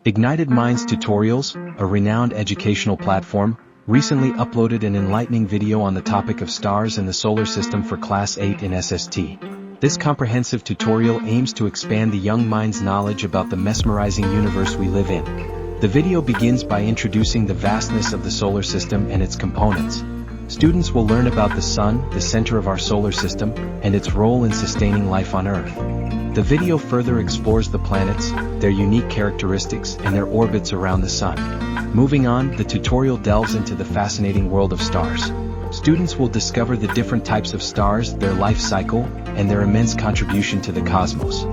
Ignited Minds Tutorials, a renowned educational platform, recently uploaded an enlightening video on the topic of stars and the solar system for Class 8 in SST. This comprehensive tutorial aims to expand the young mind's knowledge about the mesmerizing universe we live in. The video begins by introducing the vastness of the solar system and its components. Students will learn about the Sun, the center of our solar system, and its role in sustaining life on Earth. The video further explores the planets, their unique characteristics, and their orbits around the Sun. Moving on, the tutorial delves into the fascinating world of stars. Students will discover the different types of stars, their life cycle, and their immense contribution to the cosmos.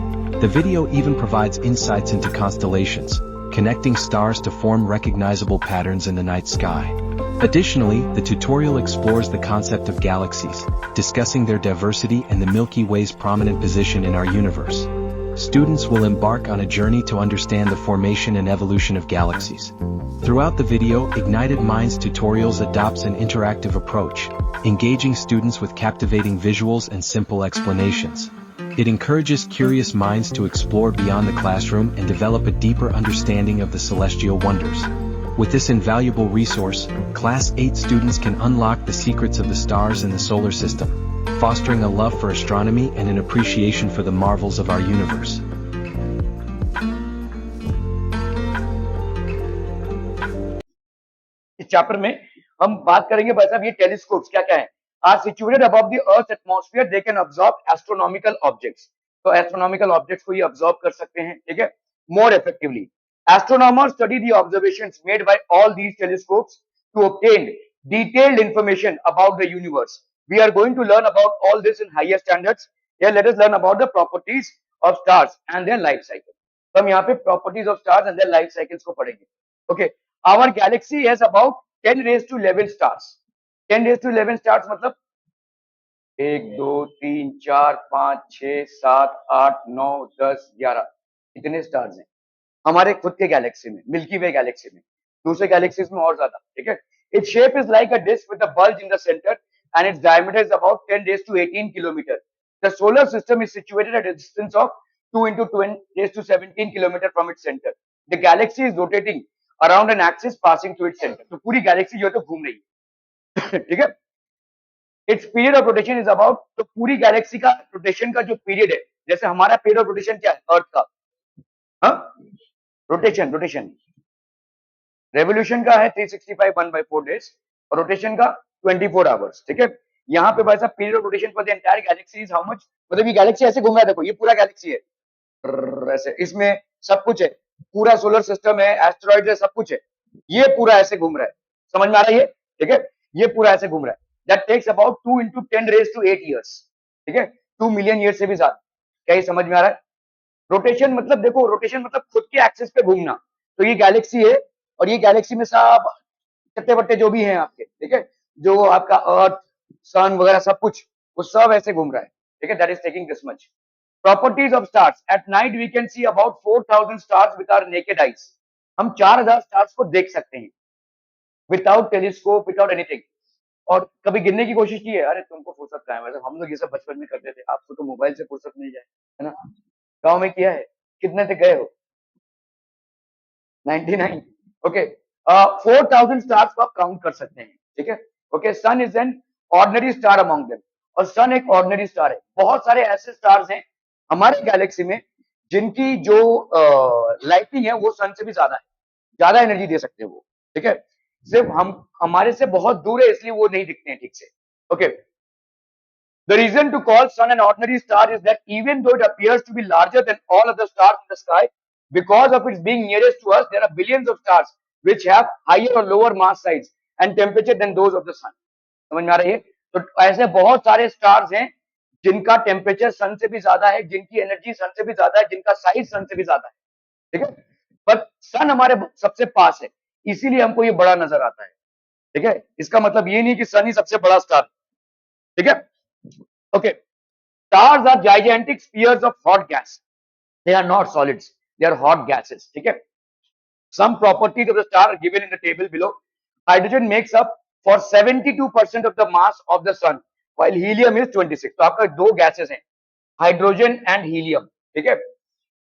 The video even provides insights into constellations, connecting stars to form recognizable patterns in the night sky. Additionally, the tutorial explores the concept of galaxies, discussing their diversity and the Milky Way's prominent position in our universe. Students will embark on a journey to understand the formation and evolution of galaxies. Throughout the video, Ignited Minds Tutorials adopts an interactive approach, engaging students with captivating visuals and simple explanations. It encourages curious minds to explore beyond the classroom and develop a deeper understanding of the celestial wonders. With this invaluable resource, Class 8 students can unlock the secrets of the stars and the solar system, fostering a love for astronomy and an appreciation for the marvels of our universe. इस chapter में हम बात करेंगे भाई साहब ये telescopes क्या क्या है are situated above the earth atmosphere they can observe astronomical objects तो एस्ट्रोनॉमिकल ऑब्जेक्ट्स को ये ऑब्जर्व कर सकते हैं ठीक है more effectively astronomers study the observations made by all these telescopes to obtain detailed information about the universe. We are going to learn about all this in higher standards. Here let us learn about the properties of stars and their life cycle. तो हम यहाँ पे properties of stars and their life cycles को पढ़ेंगे. Okay, our galaxy has about 10 raised to 11 stars. 10 raised to 11 stars मतलब 1 2 3 4 5 6 7 8 9 10 11 इतने stars हैं हमारे खुद के गैलेक्सी में मिल्की वे गैलेक्सी में दूसरे गैलेक्सीज में और ज्यादा ठीक है its shape is like a disc with a bulge in the centre and its diameter is about 10 raised to 18 kilometer. The solar system is situated at a distance of 2 into 10 raised to 17 kilometer from its center. The galaxy is rotating around an axis passing through its center. तो पूरी Galaxy जो है तो घूम रही है ठीक है it's period of rotation is about तो पूरी गैलेक्सी का रोटेशन का जो पीरियड है जैसे हमारा पीरियड ऑफ रोटेशन क्या है अर्थ का हाँ रोटेशन रेवोल्यूशन का है 365 1/4 days और रोटेशन का 24 आवर्स ठीक है यहाँ पे भाई साहब period of rotation for the entire Galaxy is how much मतलब ये गैलेक्सी ऐसे घूम रहा है देखो ये पूरा गैलेक्सी है ऐसे इसमें सब कुछ है पूरा सोलर सिस्टम है एस्टेरॉइड है सब कुछ है ये पूरा ऐसे घूम रहा है समझ में आ रहा है ये ठीक है ये पूरा ऐसे घूम रहा है that takes about 2 into 10 raised to 8 years ठीक है 2 million years से भी ज्यादा क्या ये समझ में आ रहा है रोटेशन मतलब देखो रोटेशन मतलब खुद के एक्सिस पे घूमना तो ये गैलेक्सी है और ये गैलेक्सी में सब चट्टे बट्टे जो भी हैं आपके ठीक है जो आपका अर्थ सन वगैरह सब कुछ वो सब ऐसे घूम रहा है ठीक है that is taking this much properties of stars at night we can see about 4000 stars with our naked eyes हम 4000 स्टार्स को देख सकते हैं विदाउट टेलीस्कोप विदाउट एनीथिंग और कभी गिनने की कोशिश की है अरे तुमको फुर्सत कहाँ है वैसे हम लोग ये सब बचपन में करते थे आपको तो मोबाइल से फुर्सत मिल जाए है ना गांव में किया है कितने तक गए हो 99 ओके 4000 स्टार्स को आप काउंट कर सकते हैं ठीक है okay sun is an ordinary star among them और सन एक ऑर्डिनरी स्टार है बहुत सारे ऐसे स्टार्स हैं हमारे गैलेक्सी में जिनकी जो लाइटिंग है वो सन से भी ज्यादा एनर्जी दे सकते हैं वो ठीक है सिर्फ हम हमारे से बहुत दूर है इसलिए वो नहीं दिखते हैं ठीक से okay The reason to call sun an ordinary star is that even though it appears to be larger than all other stars in the sky, because of its being nearest to us, there are billions of stars which have higher or lower mass size and temperature than those of the sun. समझ में आ रही है? तो ऐसे बहुत सारे stars हैं जिनका टेम्परेचर सन से भी ज्यादा है, जिनकी एनर्जी सन से भी ज्यादा है, जिनका साइज सन से भी ज्यादा है, ठीक है? पर सन हमारे सबसे पास है, इसीलिए हमको ये बड़ा नजर आता है, ठीक है? इसका मतलब ये नहीं कि सन ही सबसे बड़ा स्टार, ठीक है? Okay, stars are gigantic spheres of hot gas. They are not solids. They are hot gases. ठीक है? Some properties of the star are given in the table below. Hydrogen makes up for 72% of the mass of the sun, while helium is 26. तो आपका दो gases हैं, hydrogen and helium. ठीक है?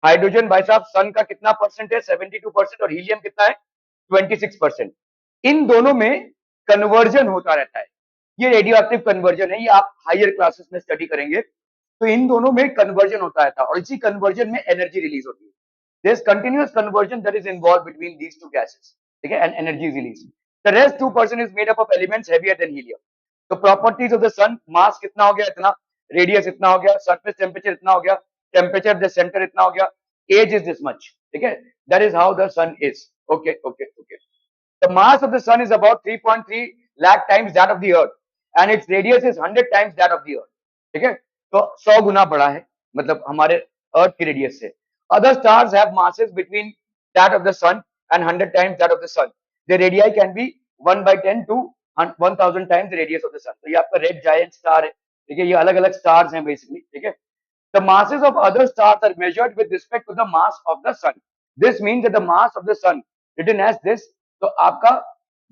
Hydrogen भाई साहब सन का कितना परसेंट है? 72% और हीलियम कितना है? 26%। इन दोनों में कन्वर्जन होता रहता है। ये रेडियो एक्टिव कन्वर्जन है, ये आप हायर क्लासेस में स्टडी करेंगे। तो इन दोनों में कन्वर्जन होता रहता है और इसी कन्वर्जन में एनर्जी रिलीज होती है। There is continuous conversion that is involve between these two gases, ठीक है, and energy release. The rest 2% is made up of elements heavier than helium. तो properties of the sun, mass कितना हो गया? इतना। Radius इतना हो गया। सरफेस टेम्परेचर इतना हो गया। टेम्परेचर द सेंटर इतना हो गया। एज इज दिस मच, ठीक है। That is how the sun is. Okay okay okay. The mass of the sun is about 3.3 lakh times that of the earth and its radius is 100 times that of the earth, ठीक है। तो 100 गुना बड़ा है, मतलब हमारे अर्थ की radius से। Other stars have masses between that of the sun and 100 times that of the sun. The radii can be 1 by 10 to 1000 times the radius of the sun. तो ये आपका रेड जायंट स्टार है, ठीक है। ये अलग अलग स्टार्स हैं बेसिकली, ठीक है। The masses of other stars are measured with respect to the mass of the sun. This means that the mass of the sun written as this, तो आपका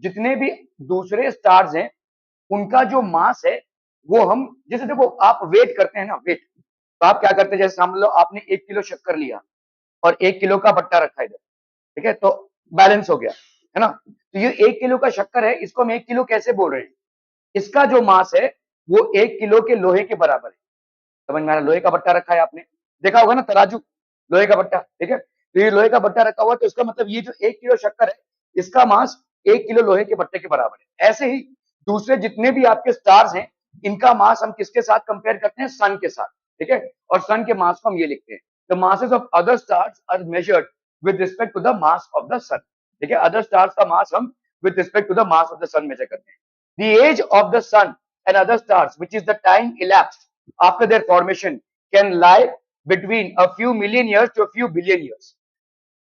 जितने भी दूसरे स्टार्स हैं उनका जो मास है वो हम, जैसे देखो आप वेट करते हैं ना, वेट, तो आप क्या करते हैं, जैसे मान लो आपने 1 किलो शक्कर लिया और 1 किलो का बट्टा रखा इधर, ठीक है, तो बैलेंस हो गया, है ना। तो ये 1 किलो का शक्कर है, इसको हम 1 किलो कैसे बोल रहे हैं? इसका जो मास है वो 1 किलो के लोहे के बराबर है। समझ में आ रहा? लोहे का बट्टा रखा है, आपने देखा होगा ना तराजू, लोहे का बट्टा, ठीक है। तो ये लोहे का बट्टा रखा हुआ, तो इसका मतलब ये जो 1 किलो शक्कर है इसका मास 1 किलो लोहे के बट्टे के बराबर है। ऐसे ही दूसरे जितने भी आपके स्टार्स हैं इनका मास हम किसके साथ कंपेयर करते हैं? सन के साथ, ठीक है। और सन के मास को हम ये लिखते हैं, the masses of other stars are measured with respect to the mass of the sun, ठीक है। अदर स्टार्स का मास हम with respect to the mass of the sun measure करते हैं। The age of the sun and other stars which is the time elapsed after their formation can lie between a few million years to a few billion years.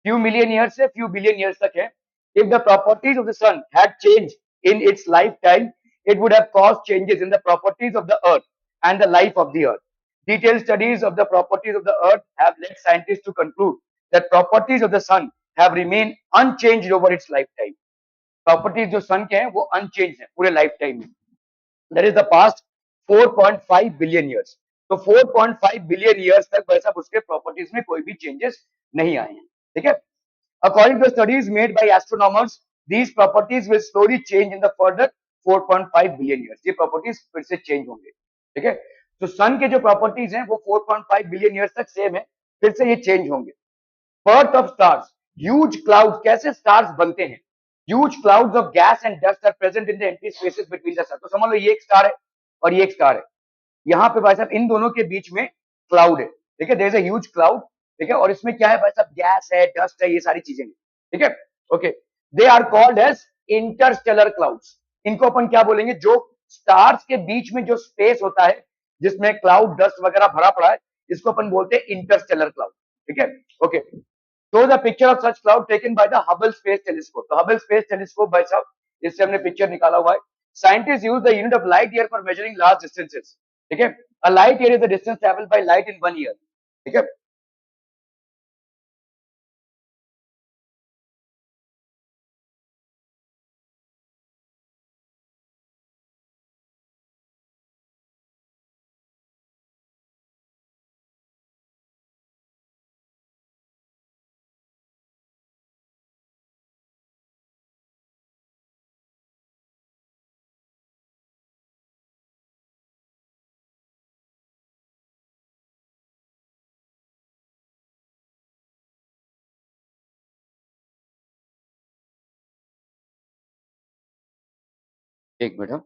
Few million years से few billion years तक है। If the properties of the sun had changed in its lifetime, it would have caused changes in the properties of the earth and the life of the earth. Detailed studies of the properties of the earth have led scientists to conclude that properties of the sun have remained unchanged over its lifetime. Properties जो sun के हैं वो unchanged हैं पूरे lifetime में। That is the past 4.5 billion years. तो 4.5 billion years तक वैसा उसके प्रॉपर्टीज में कोई भी चेंजेस नहीं आए हैं, ठीक है। According to studies made by astronomers, these properties will slowly change in the further 4.5 billion years. ये प्रॉपर्टीज फिर से चेंज होंगे, ठीक है। तो सन के जो प्रॉपर्टीज हैं वो 4.5 बिलियन ईयर्स तक सेम है, फिर से ये चेंज होंगे। Birth of stars, huge clouds, कैसे स्टार्स बनते हैं? Huge clouds of gas and dust are present in the empty spaces between the star. तो समझ लो ये एक स्टार है और ये एक स्टार है, यहाँ पे भाई साहब इन दोनों के बीच में क्लाउड है, ठीक है। There is a huge cloud, ठीक है, और इसमें क्या है भाई साहब? गैस है, डस्ट है, ये सारी चीजें हैं, ठीक है। Okay, they are called as interstellar clouds. इनको अपन क्या बोलेंगे? जो स्टार्स के बीच में जो स्पेस होता है जिसमें क्लाउड डस्ट वगैरह भरा पड़ा है, इसको अपन बोलते हैं इंटरस्टेलर क्लाउड, ठीक है। Okay, shows a picture of such cloud taken by the Hubble Space Telescope. तो Hubble Space Telescope भाई साहब, इससे हमने पिक्चर निकाला हुआ है। Scientists use the unit of light year for measuring large distances, ठीक है। A light year is the distance traveled by light in 1 year, ठीक है। एक minute.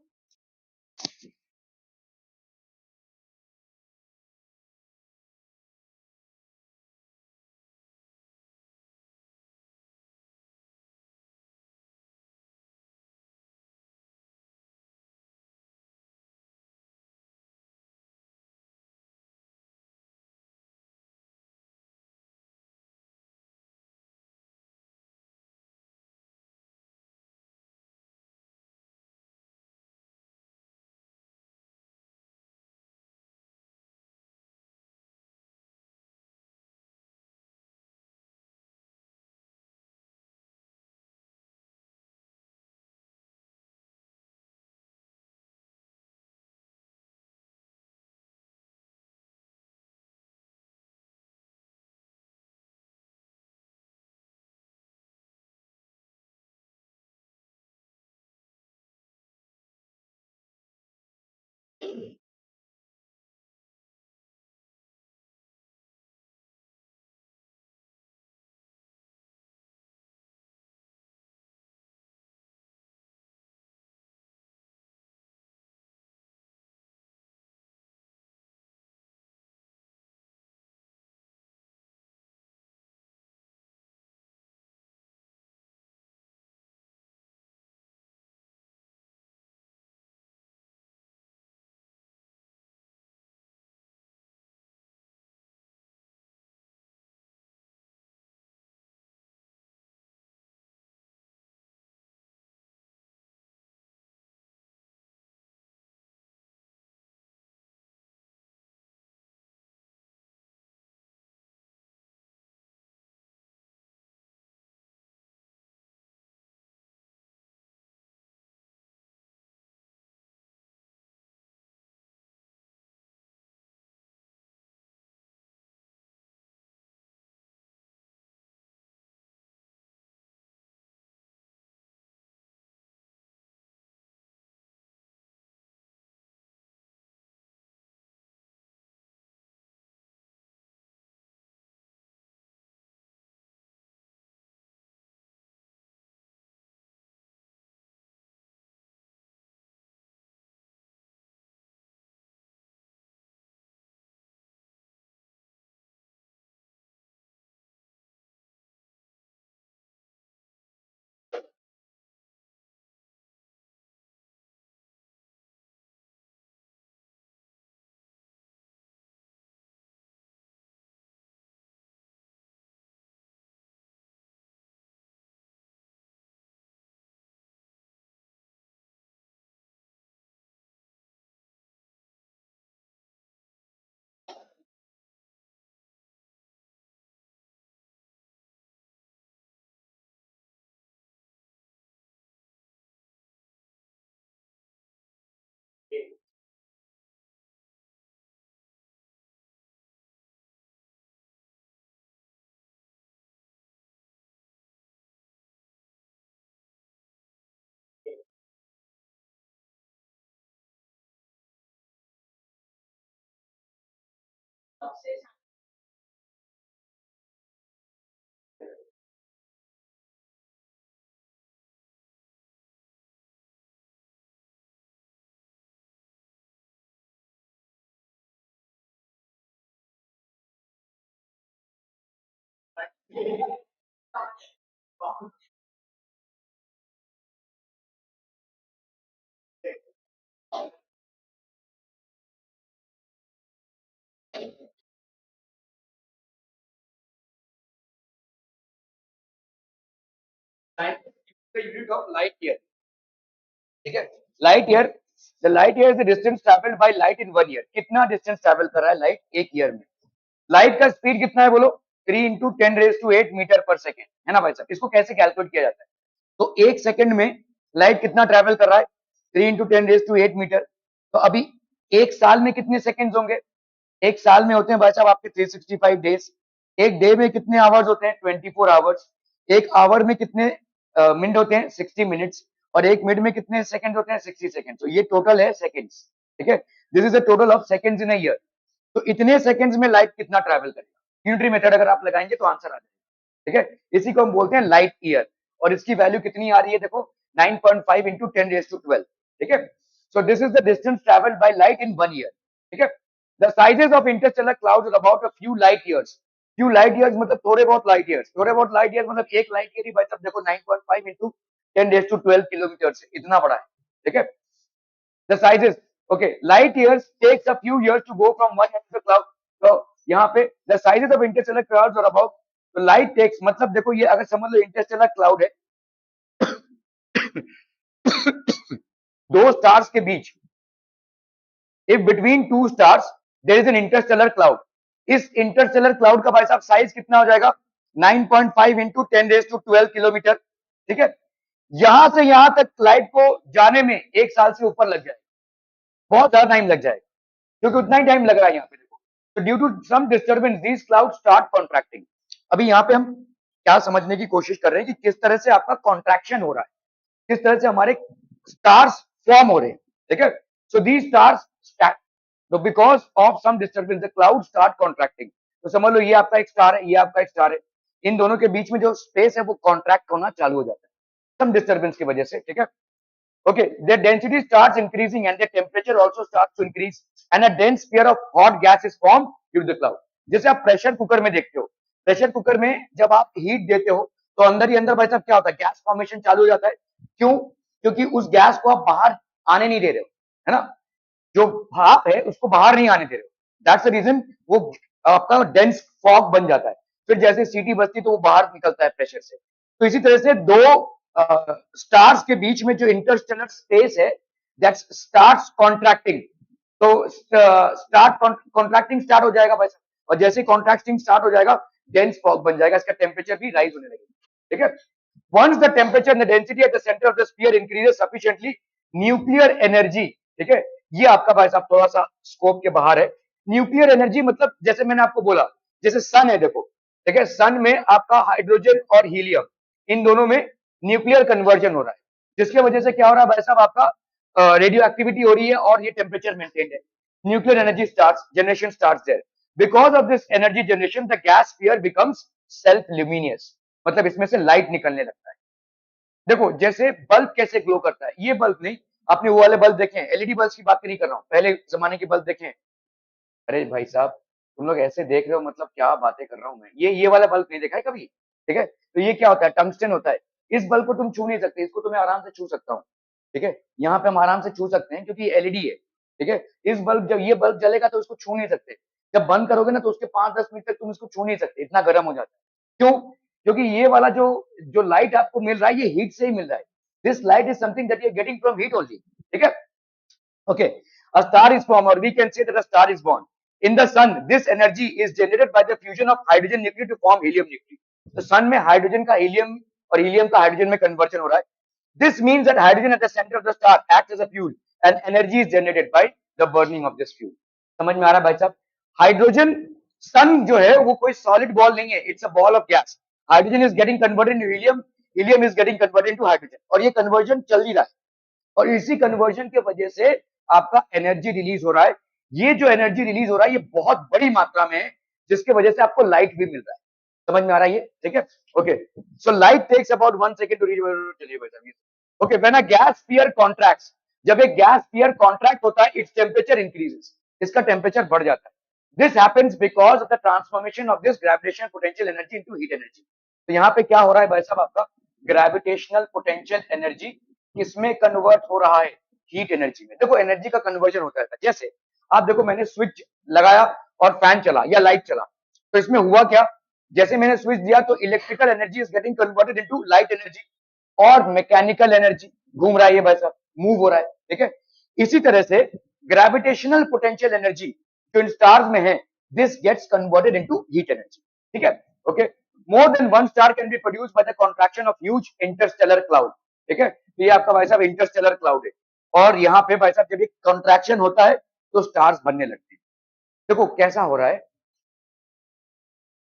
Unit of light year, ठीक है। Light year, the light year is the distance travelled by light in 1 year. कितना distance travel कर रहा है light एक ईयर में? लाइट का स्पीड कितना है बोलो? 3 इंटू 10⁸ मीटर पर सेकेंड, है ना भाई साहब। इसको कैसे कैलकुलेट किया जाता है? तो एक सेकंड में लाइट कितना ट्रैवल कर रहा है? 3 इंटू 10⁸ मीटर। तो अभी एक साल में कितने सेकंड्स होंगे? एक साल में होते हैं भाई साहब आपके 365 डेज। एक डे में कितने आवर्स होते हैं? 24 आवर्स। एक आवर में कितने मिनट होते हैं? 60 मिनट्स। और एक मिनट में कितने सेकंड होते हैं? 60 सेकंड। तो ये टोटल है सेकंड्स, ठीक है। This is the total of seconds in a year. तो इतने सेकंड्स में लाइट कितना ट्रैवल करेगा? यूनिटरी मेथड अगर आप लगाएंगे तो आंसर आ जाएगा, ठीक है। इसी को हम बोलते हैं लाइट ईयर। और इसकी वैल्यू कितनी आ रही है देखो, 9.5 इंटू 10⁻12, ठीक है। So this is the distance travelled by light in 1 year, ठीक है। The sizes of interstellar clouds are about a few light years. Few light years मतलब थोड़े बहुत लाइट ईयर्स। थोड़े बहुत लाइट ईयर्स मतलब एक लाइट ईयर ही भाई साहब देखो 9.5 इंटू 10⁻12 किलोमीटर से, इतना बड़ा है, ठीक है। The sizes, okay, light years takes a few years to go from one end to the cloud. तो यहाँ पे the sizes of interstellar clouds are about, तो लाइट टेक्स मतलब देखो ये अगर समझ लो इंटरस्टेलर क्लाउड है दो स्टार्स के बीच, if between two stars there is an interstellar cloud, इस इंटरस्टेलर क्लाउड का भाई साहब साइज कितना हो जाएगा? 9.5 इंटू 10⁻12 किलोमीटर, ठीक है। यहां से यहां तक लाइट को जाने में एक साल से ऊपर लग जाएगा, बहुत ज्यादा टाइम लग जाएगा, क्योंकि उतना ही टाइम लग रहा है यहाँ पे देखो। तो due to some disturbance these cloud start contracting. अभी यहाँ पे हम क्या समझने की कोशिश कर रहे हैं कि किस तरह से आपका कॉन्ट्रैक्शन हो रहा है, किस तरह से हमारे स्टार्स फॉर्म हो रहे हैं, ठीक है। सो दीज स्टार्स, तो because of some disturbance the cloud start contracting. तो समझ लो ये आपका एक स्टार है, ये आपका एक स्टार है, इन दोनों के बीच में जो स्पेस है वो कॉन्ट्रैक्ट होना चालू हो जाता है सम डिस्टर्बेंस की वजह से, ठीक है। Okay, their density starts increasing and their temperature also starts to increase and a dense sphere of hot gas is formed due to the cloud. जैसे आप प्रेशर कुकर में देखते हो, प्रेशर कुकर में जब आप हीट देते हो तो अंदर ही अंदर भाई साहब क्या होता है? गैस फॉर्मेशन चालू हो जाता है। क्यों? क्योंकि उस गैस को आप बाहर आने नहीं दे रहे हो, है ना। जो भाप है उसको बाहर नहीं आने दे रहे हो, दैट्स द रीजन वो आपका डेंस फॉग बन जाता है। फिर जैसे सीटी बजती तो वो बाहर निकलता है प्रेशर से। तो इसी तरह से दो स्टार्स के बीच में जो इंटरस्टेलर स्पेस है दैट स्टार्ट्स कॉन्ट्रैक्टिंग। तो स्टार्ट कॉन्ट्रैक्टिंग स्टार्ट हो जाएगा भाई साहब, और जैसे कॉन्ट्रैक्टिंग स्टार्ट हो जाएगा डेंस फॉग बन जाएगा, इसका टेम्परेचर भी राइज होने लगेगा, ठीक है। Once the temperature and the density at the centre of the sphere increases sufficiently, nuclear energy, ठीक है, ये आपका भाई साहब थोड़ा सा स्कोप के बाहर है। न्यूक्लियर एनर्जी मतलब जैसे मैंने आपको बोला, जैसे सन है देखो, ठीक है, सन में आपका हाइड्रोजन और हीलियम इन दोनों में न्यूक्लियर कन्वर्जन हो रहा है, जिसकी वजह से क्या हो रहा है भाई साहब? आपका रेडियो एक्टिविटी हो रही है और ये टेम्परेचर मेंटेन है। Nuclear energy starts, generation starts there. Because of this energy generation the gas sphere becomes self luminous, मतलब इसमें से लाइट निकलने लगता है। देखो जैसे बल्ब कैसे ग्लो करता है, ये बल्ब नहीं, आपने वो वाले बल्ब देखे हैं, एलईडी बल्ब की बात नहीं कर रहा हूं, पहले जमाने के बल्ब देखे हैं। अरे भाई साहब तुम लोग ऐसे देख रहे हो, मतलब क्या बातें कर रहा हूं मैं, ये वाला बल्ब नहीं देखा है कभी, ठीक है। तो ये क्या होता है? टंगस्टन होता है। इस बल्ब को तुम छू नहीं सकते, इसको तो मैं आराम से छू सकता हूँ, ठीक है। यहाँ पे हम आराम से छू सकते हैं क्योंकि एलईडी है, ठीक है। इस बल्ब, जब ये बल्ब जलेगा तो इसको छू नहीं सकते, जब बंद करोगे ना तो उसके 5-10 मिनट तक तुम इसको छू नहीं सकते, इतना गर्म हो जाता है। क्यों? क्योंकि ये वाला जो जो लाइट आपको मिल रहा है ये हीट से ही मिल रहा है। This light is something that you are getting from heat only, ठीक है। Okay, a star is formed, or we can say that a star is born. In the sun, this energy is generated by the fusion of hydrogen nuclei to form helium nuclei. तो sun में hydrogen का helium और helium का hydrogen में conversion हो रहा है। This means that hydrogen at the center of the star acts as a fuel and energy is generated by the burning of this fuel. समझ में आ रहा है भाई साहब? हाइड्रोजन, सन जो है वो कोई सॉलिड बॉल नहीं है, it's a ball of gas. Hydrogen is getting converted into helium, helium is getting converted into hydrogen, और ये कन्वर्जन चल ही रहा है। और इसी कन्वर्जन की वजह से आपका एनर्जी रिलीज हो रहा है। ये जो एनर्जी रिलीज हो रहा है ये बहुत बड़ी मात्रा में है, जिसके वजह से आपको लाइट भी मिल रहा है। समझ में आ रहा है ये? ठीक है, okay. So light takes about 1 second to reach. चलिए भाई साहब, okay. When a gas sphere contracts, जब एक गैस स्फीयर कॉन्ट्रैक्ट होता है, इट्स टेम्परेचर इंक्रीजेस, इसका टेम्परेचर बढ़ जाता है। This happens because of the transformation of this gravitational potential energy into heat energy. तो यहाँ पे क्या हो रहा है भाई साहब, आपका ग्रेविटेशनल पोटेंशियल एनर्जी किसमें कन्वर्ट हो रहा है? हीट एनर्जी में। देखो एनर्जी का कन्वर्जन होता है, जैसे आप देखो मैंने स्विच लगाया और फैन चला या लाइट चला, तो इसमें हुआ क्या, जैसे मैंने स्विच दिया तो electrical energy is getting converted into light energy, और मैकेनिकल एनर्जी घूम रहा है ये भाई साहब, मूव हो रहा है। ठीक है, इसी तरह से ग्रेविटेशनल पोटेंशियल एनर्जी जो इन स्टार्स में है, this gets converted into heat energy. ठीक है, okay. More than one star can be produced by the contraction of huge interstellar cloud. ठीक है, तो ये आपका भाई साहब इंटरस्टेलर क्लाउड है, और यहाँ पे भाई साहब जब ये कॉन्ट्रैक्शन होता है तो स्टार्स बनने लगते हैं। देखो कैसा हो रहा है,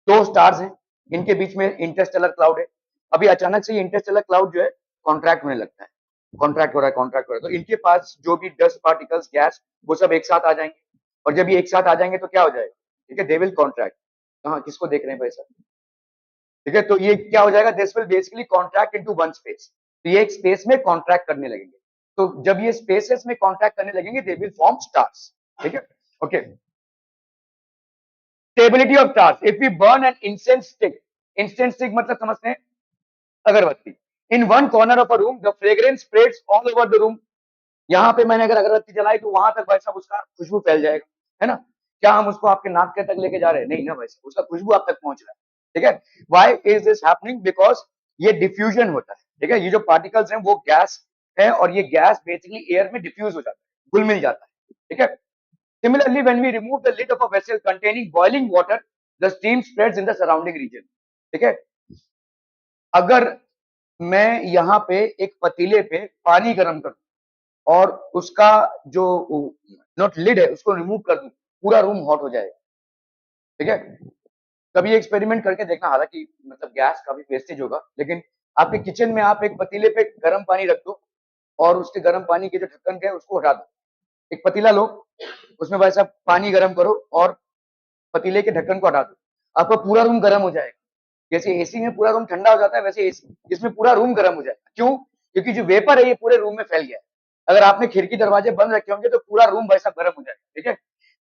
दो स्टार्स हैं, इनके बीच में इंटरस्टेलर क्लाउड है, अभी अचानक से ये इंटरस्टेलर क्लाउड जो है कॉन्ट्रैक्ट होने लगता है, कॉन्ट्रैक्ट हो रहा है, कॉन्ट्रैक्ट हो रहा है, तो इनके पास जो भी डस्ट पार्टिकल्स, गैस, वो सब एक साथ आ जाएंगे, और जब ये एक साथ आ जाएंगे तो क्या हो जाएगा? ठीक है, दे विल कॉन्ट्रैक्ट। कहाँ, किसको देख रहे हैं भाई साहब? ठीक है, तो ये क्या हो जाएगा, this will basically contract into one space, तो ये एक स्पेस में कॉन्ट्रैक्ट करने लगेंगे, तो जब ये स्पेसेस में कॉन्ट्रैक्ट करने लगेंगे दे विल फॉर्म स्टार्स। ठीक है, okay. Stability of stars, if we burn an incense stick, incense stick मतलब समझते हैं अगरबत्ती, in one corner of a room the fragrance spreads all over the room. यहाँ पे मैंने अगर अगरबत्ती जलाई तो वहां तक भाई साहब उसका खुशबू फैल जाएगा, है ना? क्या हम उसको आपके नाक के तक लेके जा रहे हैं? नहीं ना भाई साहब, उसका खुशबू आप तक पहुंच रहा है। ठीक है, why is this happening? Because ये डिफ्यूजन होता है। ठीक है, ये जो पार्टिकल्स हैं वो गैस है, और ये गैस बेसिकली एयर में डिफ्यूज हो जाता है, घुल मिल जाता है। ठीक है, similarly when we remove the lid of a vessel containing boiling water, the steam spreads in the surrounding region। ठीक है, अगर मैं यहाँ पे एक पतीले पे पानी गर्म करूं और उसका जो नॉट लिड है उसको रिमूव कर दूं, पूरा रूम हॉट हो जाएगा। ठीक है, कभी एक्सपेरिमेंट करके देखना, हालांकि मतलब गैस काफी वेस्टेज होगा, लेकिन आपके किचन में आप एक पतीले पे गर्म पानी रख दो और उसके गर्म पानी के जो ढक्कन है उसको हटा दो, एक पतीला लो, उसमें भाई साहब पानी गर्म करो और पतीले के ढक्कन को हटा दो, आपका पूरा रूम गर्म हो जाएगा। जैसे एसी में पूरा रूम ठंडा हो जाता है, वैसे इसमें पूरा रूम गर्म हो जाएगा। क्यों? क्योंकि जो वेपर है ये पूरे रूम में फैल गया है। अगर आपने खिड़की दरवाजे बंद रखे होंगे तो पूरा रूम भाई साहब गर्म हो जाएगा। ठीक है,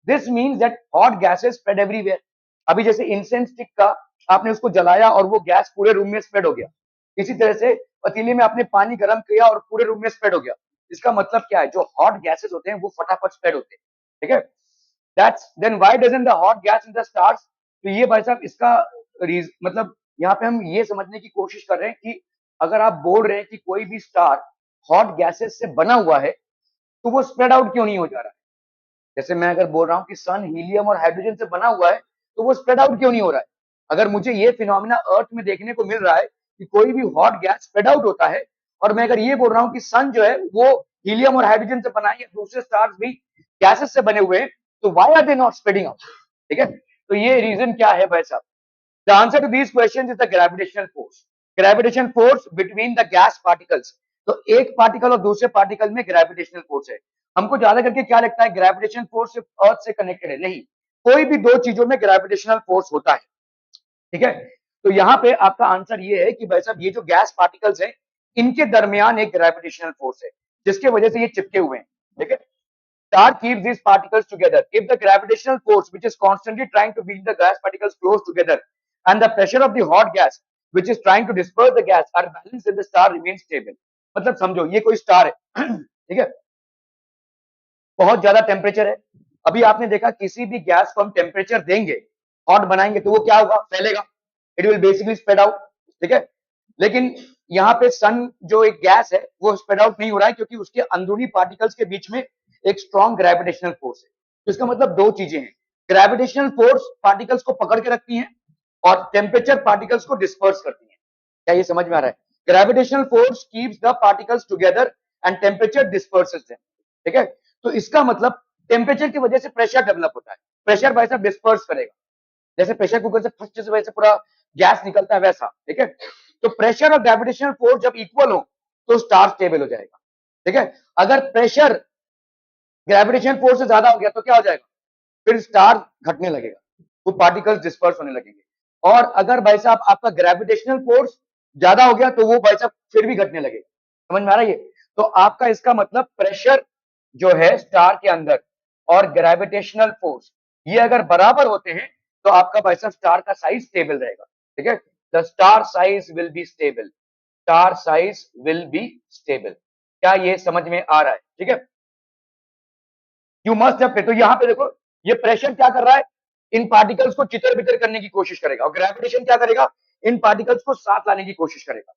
this means that hot gases spread everywhere. अभी जैसे इंसेंस स्टिक का आपने उसको जलाया और वो गैस पूरे रूम में स्प्रेड हो गया, इसी तरह से पतीले में आपने पानी गर्म किया और पूरे रूम में स्प्रेड हो गया। इसका मतलब क्या है, जो हॉट गैसेस होते हैं वो फटाफट स्प्रेड होते हैं। ठीक है, that's then why doesn't the hot gas in the stars? तो ये भाई साहब इसका मतलब यहाँ पे हम ये समझने की कोशिश कर रहे हैं कि अगर आप बोल रहे हैं कि कोई भी स्टार हॉट गैसेस से बना हुआ है तो वो स्प्रेड आउट क्यों नहीं हो जा रहा है? जैसे मैं अगर बोल रहा हूँ कि सन हीलियम और हाइड्रोजन से बना हुआ है तो वो स्प्रेड आउट क्यों नहीं हो रहा है? अगर मुझे ये फिनोमिना अर्थ में देखने को मिल रहा है कि कोई भी हॉट गैस स्प्रेड आउट होता है, और मैं अगर ये बोल रहा हूँ कि सन जो है वो हीलियम और हाइड्रोजन से बना है या दूसरे स्टार्स भी गैसेस से बने हुए हैं, तो why are they not spreading out? ठीक है, तो ये रीजन क्या है भाई साहब? The answer to these questions is the gravitational force. Gravitational force between the gas particles. तो एक पार्टिकल और दूसरे पार्टिकल में ग्रेविटेशनल फोर्स है। हमको ज्यादा करके क्या लगता है, ग्रेविटेशनल फोर्स सिर्फ अर्थ से कनेक्टेड है? नहीं, कोई भी दो चीजों में ग्रेविटेशनल फोर्स होता है। ठीक है, तो यहाँ पे आपका आंसर ये है कि भाई साहब ये जो गैस पार्टिकल्स हैं इनके दरमियान एक ग्रेविटेशनल फोर्स है जिसके वजह से ये चिपके हुए हैं। ठीक है, star keeps these particles together. If the gravitational force, which is constantly trying to bring the gas particles close together, and the pressure of the hot gas, which is trying to disperse the gas, are balanced, then the star remains stable. मतलब समझो ये कोई star है, ठीक है, बहुत ज्यादा temperature है। अभी आपने देखा किसी भी गैस को हम टेम्परेचर देंगे, हॉट बनाएंगे, तो वो क्या होगा, फैलेगा, it will basically spread out. ठीक है, लेकिन यहाँ पे सन जो एक गैस है वो स्प्रेड आउट नहीं हो रहा है क्योंकि उसके अंदरूनी पार्टिकल्स के बीच में एक स्ट्रॉन्ग ग्रेविटेशनल फोर्स है। तो इसका मतलब दो चीजें हैं, ग्रेविटेशनल फोर्स पार्टिकल्स को पकड़ के रखती है और टेम्परेचर पार्टिकल्स को डिस्पर्स करती है। क्या ये समझ में आ रहा है? Gravitational force keeps the particles together and temperature डिस्पर्सेस them. ठीक है, तो इसका मतलब टेम्परेचर की वजह से प्रेशर डेवलप होता है, प्रेशर भाई साहब डिस्पर्स करेगा, जैसे प्रेशर कुकर से फर्स्ट से वैसे पूरा गैस निकलता है वैसा। ठीक है, तो प्रेशर और ग्रेविटेशनल फोर्स जब इक्वल हो तो स्टार स्टेबल हो जाएगा। ठीक है, अगर प्रेशर ग्रेविटेशन फोर्स से ज्यादा हो गया तो क्या हो जाएगा, फिर स्टार घटने लगेगा, वो पार्टिकल्स डिस्पर्स होने लगेंगे। और अगर भाई साहब आपका ग्रेविटेशनल फोर्स ज्यादा हो गया तो वो भाई साहब फिर भी घटने लगेगा। समझ में आ रहा है ये? तो आपका इसका मतलब प्रेशर जो है स्टार के अंदर और ग्रेविटेशनल फोर्स ये अगर बराबर होते हैं तो आपका भाई साहब स्टार का साइज स्टेबल रहेगा। ठीक है, the star size will be stable, star size will be stable. क्या ये समझ में आ रहा है? ठीक है, यू मस्ट हैव। तो यहां पे देखो ये प्रेशर क्या कर रहा है, इन पार्टिकल्स को चितर बितर करने की कोशिश करेगा, और ग्रेविटेशन क्या करेगा, इन पार्टिकल्स को साथ लाने की कोशिश करेगा।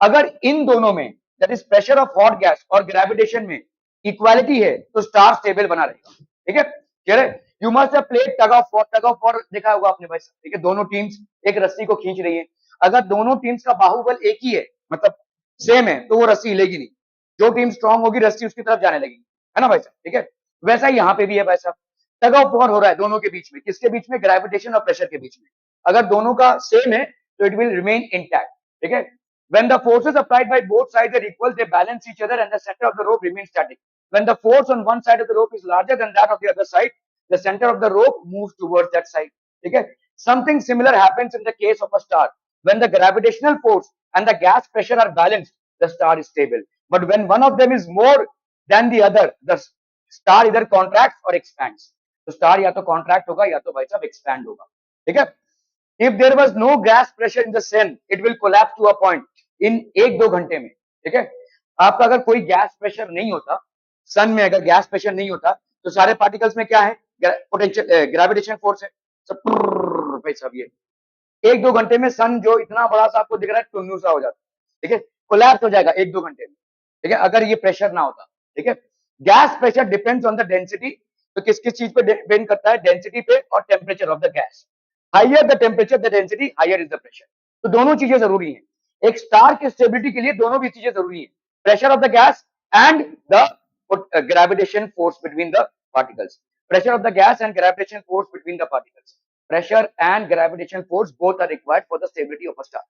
अगर इन दोनों में that is pressure of hot gas और ग्रेविटेशन में इक्वालिटी है तो स्टार स्टेबल बना रहेगा। ठीक है, कह रहे you must have played tug of war. Tug of war देखा होगा आपने भाई साहब। ठीक है, दोनों टीम्स एक रस्सी को खींच रही है, अगर दोनों टीम्स का बाहुबल एक ही है, मतलब सेम है, तो वो रस्सी हिलेगी नहीं, जो टीम स्ट्रांग होगी रस्सी उसकी तरफ जाने लगेगी, है ना भाई साहब। ठीक है, वैसा ही यहाँ पे भी है भाई साहब, टग ऑफ वॉर हो रहा है दोनों के बीच में, किसके बीच में, ग्रेविटेशन और प्रेशर के बीच में। अगर दोनों का सेम है तो इट विल रिमेन इंटैक्ट। ठीक है, when the forces applied by both sides are equal they balance each other and the center of the rope remains static. When the force on one side of the rope is larger than that of the other side, the center of the rope moves towards that side. ठीक है, something similar happens in the case of a star. When the gravitational force and the gas pressure are balanced, the star is stable, but when one of them is more than the other, the star either contracts or expands. तो star या तो contract होगा या तो भाई साहब expand होगा। ठीक है, if there was no gas pressure in the sun it will collapse to a point in 1-2 घंटे में। ठीक है, आपका अगर कोई गैस प्रेशर नहीं होता, सन में अगर गैस प्रेशर नहीं होता तो सारे पार्टिकल्स में क्या है, पोटेंशियल ग्रेविटेशन फोर्स है, सब भाई साहब ये 1-2 घंटे में सन जो इतना बड़ा सा आपको दिख रहा है टुन्नू सा हो जाता है। ठीक है, कोलैप्स हो जाएगा 1-2 घंटे में। ठीक है, अगर ये प्रेशर ना होता। ठीक है, gas pressure depends on the density, तो किस किस चीज पे डिपेंड करता है, डेंसिटी पे और temperature of the gas. Higher the temperature the density higher is the pressure. तो दोनों चीजें जरूरी हैं, एक स्टार की स्टेबिलिटी के लिए दोनों भी चीजें जरूरी है, pressure of the gas and the gravitation force between the particles. Pressure of the gas and gravitation force between the particles, pressure and gravitation force both are required for the stability of a star.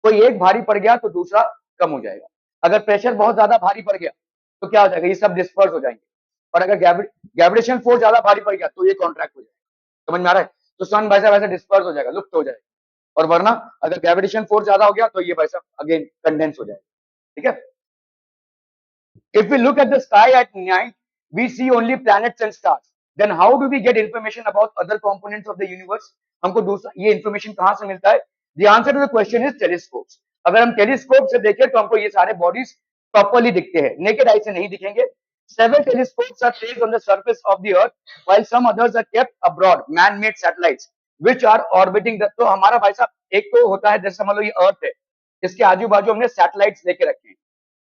कोई एक भारी पड़ गया तो दूसरा कम हो जाएगा, अगर प्रेशर बहुत ज्यादा भारी पड़ गया तो क्या हो जाएगा, ये सब डिस्पर्स हो जाएंगे, और अगर ग्रेविटेशन फोर्स ज्यादा भारी पड़ गया तो ये कॉन्ट्रैक्ट हो जाएगा। समझ में आ रहा है? तो सन भाई साहब ऐसे डिस्पर्स हो जाएगा, लुप्त हो जाएगा, और वरना अगर ग्रेविटेशन फोर्स ज्यादा हो गया तो ये भाई साहब अगेन कंडेंस हो जाएगा। ठीक है, if we look at the sky at night we see only planets and stars, then how do we get information about other components of the universe? हमको दूसरा ये इंफॉर्मेशन कहां से मिलता है? The answer to the question is telescopes. अगर हम telescope से देखें तो हमको ये सारे बॉडीज प्रॉपरली दिखते हैं, नेकेड आई से नहीं दिखेंगे। Several telescopes are placed on the surface of the earth while some others are kept abroad, man-made satellites which are orbiting the। तो हमारा भाई साहब एक तो होता है, जैसे समझ लो ये अर्थ है, इसके आजू बाजू हमने सैटेलाइट्स लेके रखे हैं।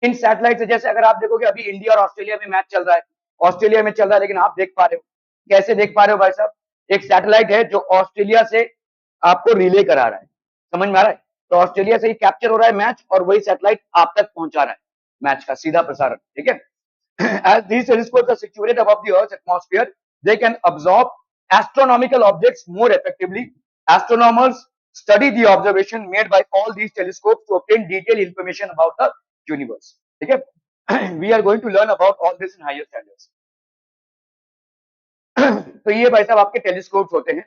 इन सैटेलाइट से जैसे अगर आप देखोगे अभी इंडिया और ऑस्ट्रेलिया में मैच चल रहा है, ऑस्ट्रेलिया में चल रहा है, लेकिन आप देख पा रहे हो, कैसे देख पा रहे हो भाई साहब, एक सैटेलाइट है जो ऑस्ट्रेलिया से आपको रिले करा रहा है। समझ में आ रहा है? तो ऑस्ट्रेलिया से ही कैप्चर हो रहा है मैच, और वही सैटेलाइट आप तक पहुंचा रहा है मैच का सीधा प्रसारण। ठीक है, as these telescopes are situated above the Earth's atmosphere, they can absorb astronomical objects more effectively. Astronomers study the observation made by all these telescopes to obtain detailed information about the universe. ठीक है, we are going to learn about all this in higher standards. तो ये भाई साहब आपके telescopes होते हैं।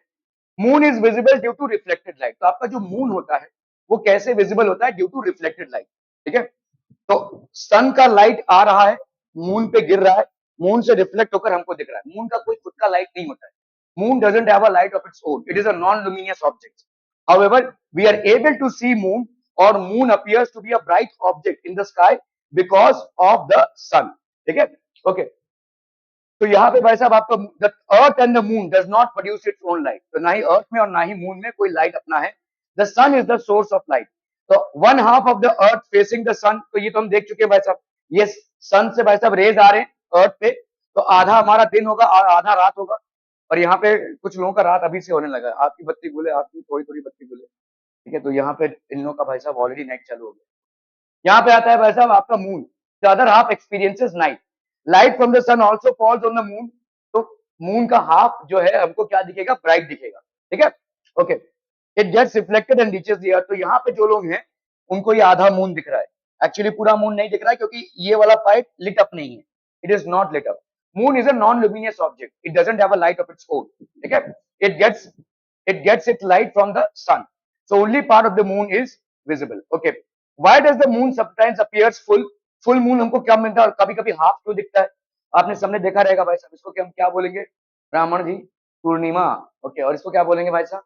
Moon is visible due to reflected light. तो आपका जो मून होता है वो कैसे विजिबल होता है? Due to reflected light. ठीक है, तो सन का लाइट आ रहा है, मून पे गिर रहा है, मून से रिफ्लेक्ट होकर हमको दिख रहा है। मून का कोई खुद का लाइट नहीं होता है, moon doesn't have a light of its own, it is a non luminous object. However we are able to see moon, और moon appears to be a bright object in the sky because of the sun. ठीक है, okay. तो यहाँ पे भाई साहब आपका the earth and the moon does not produce its own light. तो ना ही अर्थ में और ना ही मून में कोई लाइट अपना है। The sun is the source of light. तो one half of the earth facing the sun, तो ये तो हम देख चुके हैं भाई साहब, ये सन से भाई साहब रेज आ रहे हैं अर्थ पे, तो आधा हमारा दिन होगा और आधा रात होगा। और यहाँ पे कुछ लोगों का रात अभी से होने लगा है, आपकी बत्ती गुले, आपकी थोड़ी थोड़ी बत्ती गुले। ठीक है, तो यहाँ पे इन लोगों का भाई साहब ऑलरेडी नाइट चालू हो गया। यहाँ पे आता है भाई साहब आपका moon. The other half experiences night. Light from the sun also falls on the moon. तो मून का हाफ जो है हमको क्या दिखेगा? ब्राइट दिखेगा। ठीक है, okay. It gets reflected and reaches the earth. तो यहाँ पे जो लोग हैं उनको ये आधा मून दिख रहा है, एक्चुअली पूरा मून नहीं दिख रहा है क्योंकि ये वाला पार्ट लिट अप नहीं है, it is not lit up. Moon is a non luminous object, it doesn't have a light of its own, ठीक है, it gets its light from the sun, so only part of the moon is visible. Okay, why does the moon sometimes appears full moon हमको क्या मिलता है और कभी कभी half क्यों दिखता है? आपने सबने देखा रहेगा भाई साहब, इसको हम क्या बोलेंगे ब्राह्मण जी? पूर्णिमा। ओके, और इसको क्या बोलेंगे भाई साहब?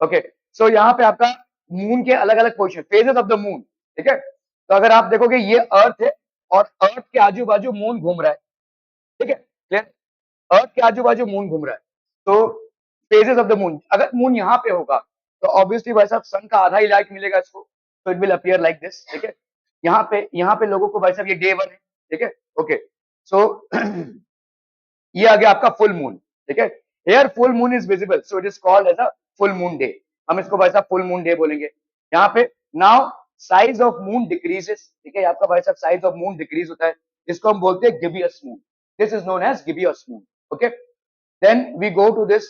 ओके, सो यहाँ पे आपका मून के अलग अलग position, phases of the moon, ठीक है। तो अगर आप देखोगे ये अर्थ है और अर्थ के आजू बाजू मून घूम रहा है, ठीक है, क्लियर? अर्थ के आजू बाजू मून घूम रहा है, तो फेजेस ऑफ द मून, अगर मून यहाँ पे होगा तो ऑब्वियसली भाई साहब सन का आधा ही लाइट मिलेगा इसको, तो it will appear like this, ठीक है। यहाँ पे लोगों को भाई साहब ये डे 1 है, ठीक है। ओके, सो ये आ गया आपका फुल मून, ठीक है। Here full moon is visible, so it is called as a full moon day, हम इसको भाई साहब फुल मून डे बोलेंगे। यहाँ पे now size of moon decreases, ठीक है, आपका भाई साहब साइज ऑफ मून डिक्रीज होता है, इसको हम बोलते हैं gibbous moon, this is known as gibbous moon. Okay, then we go to this,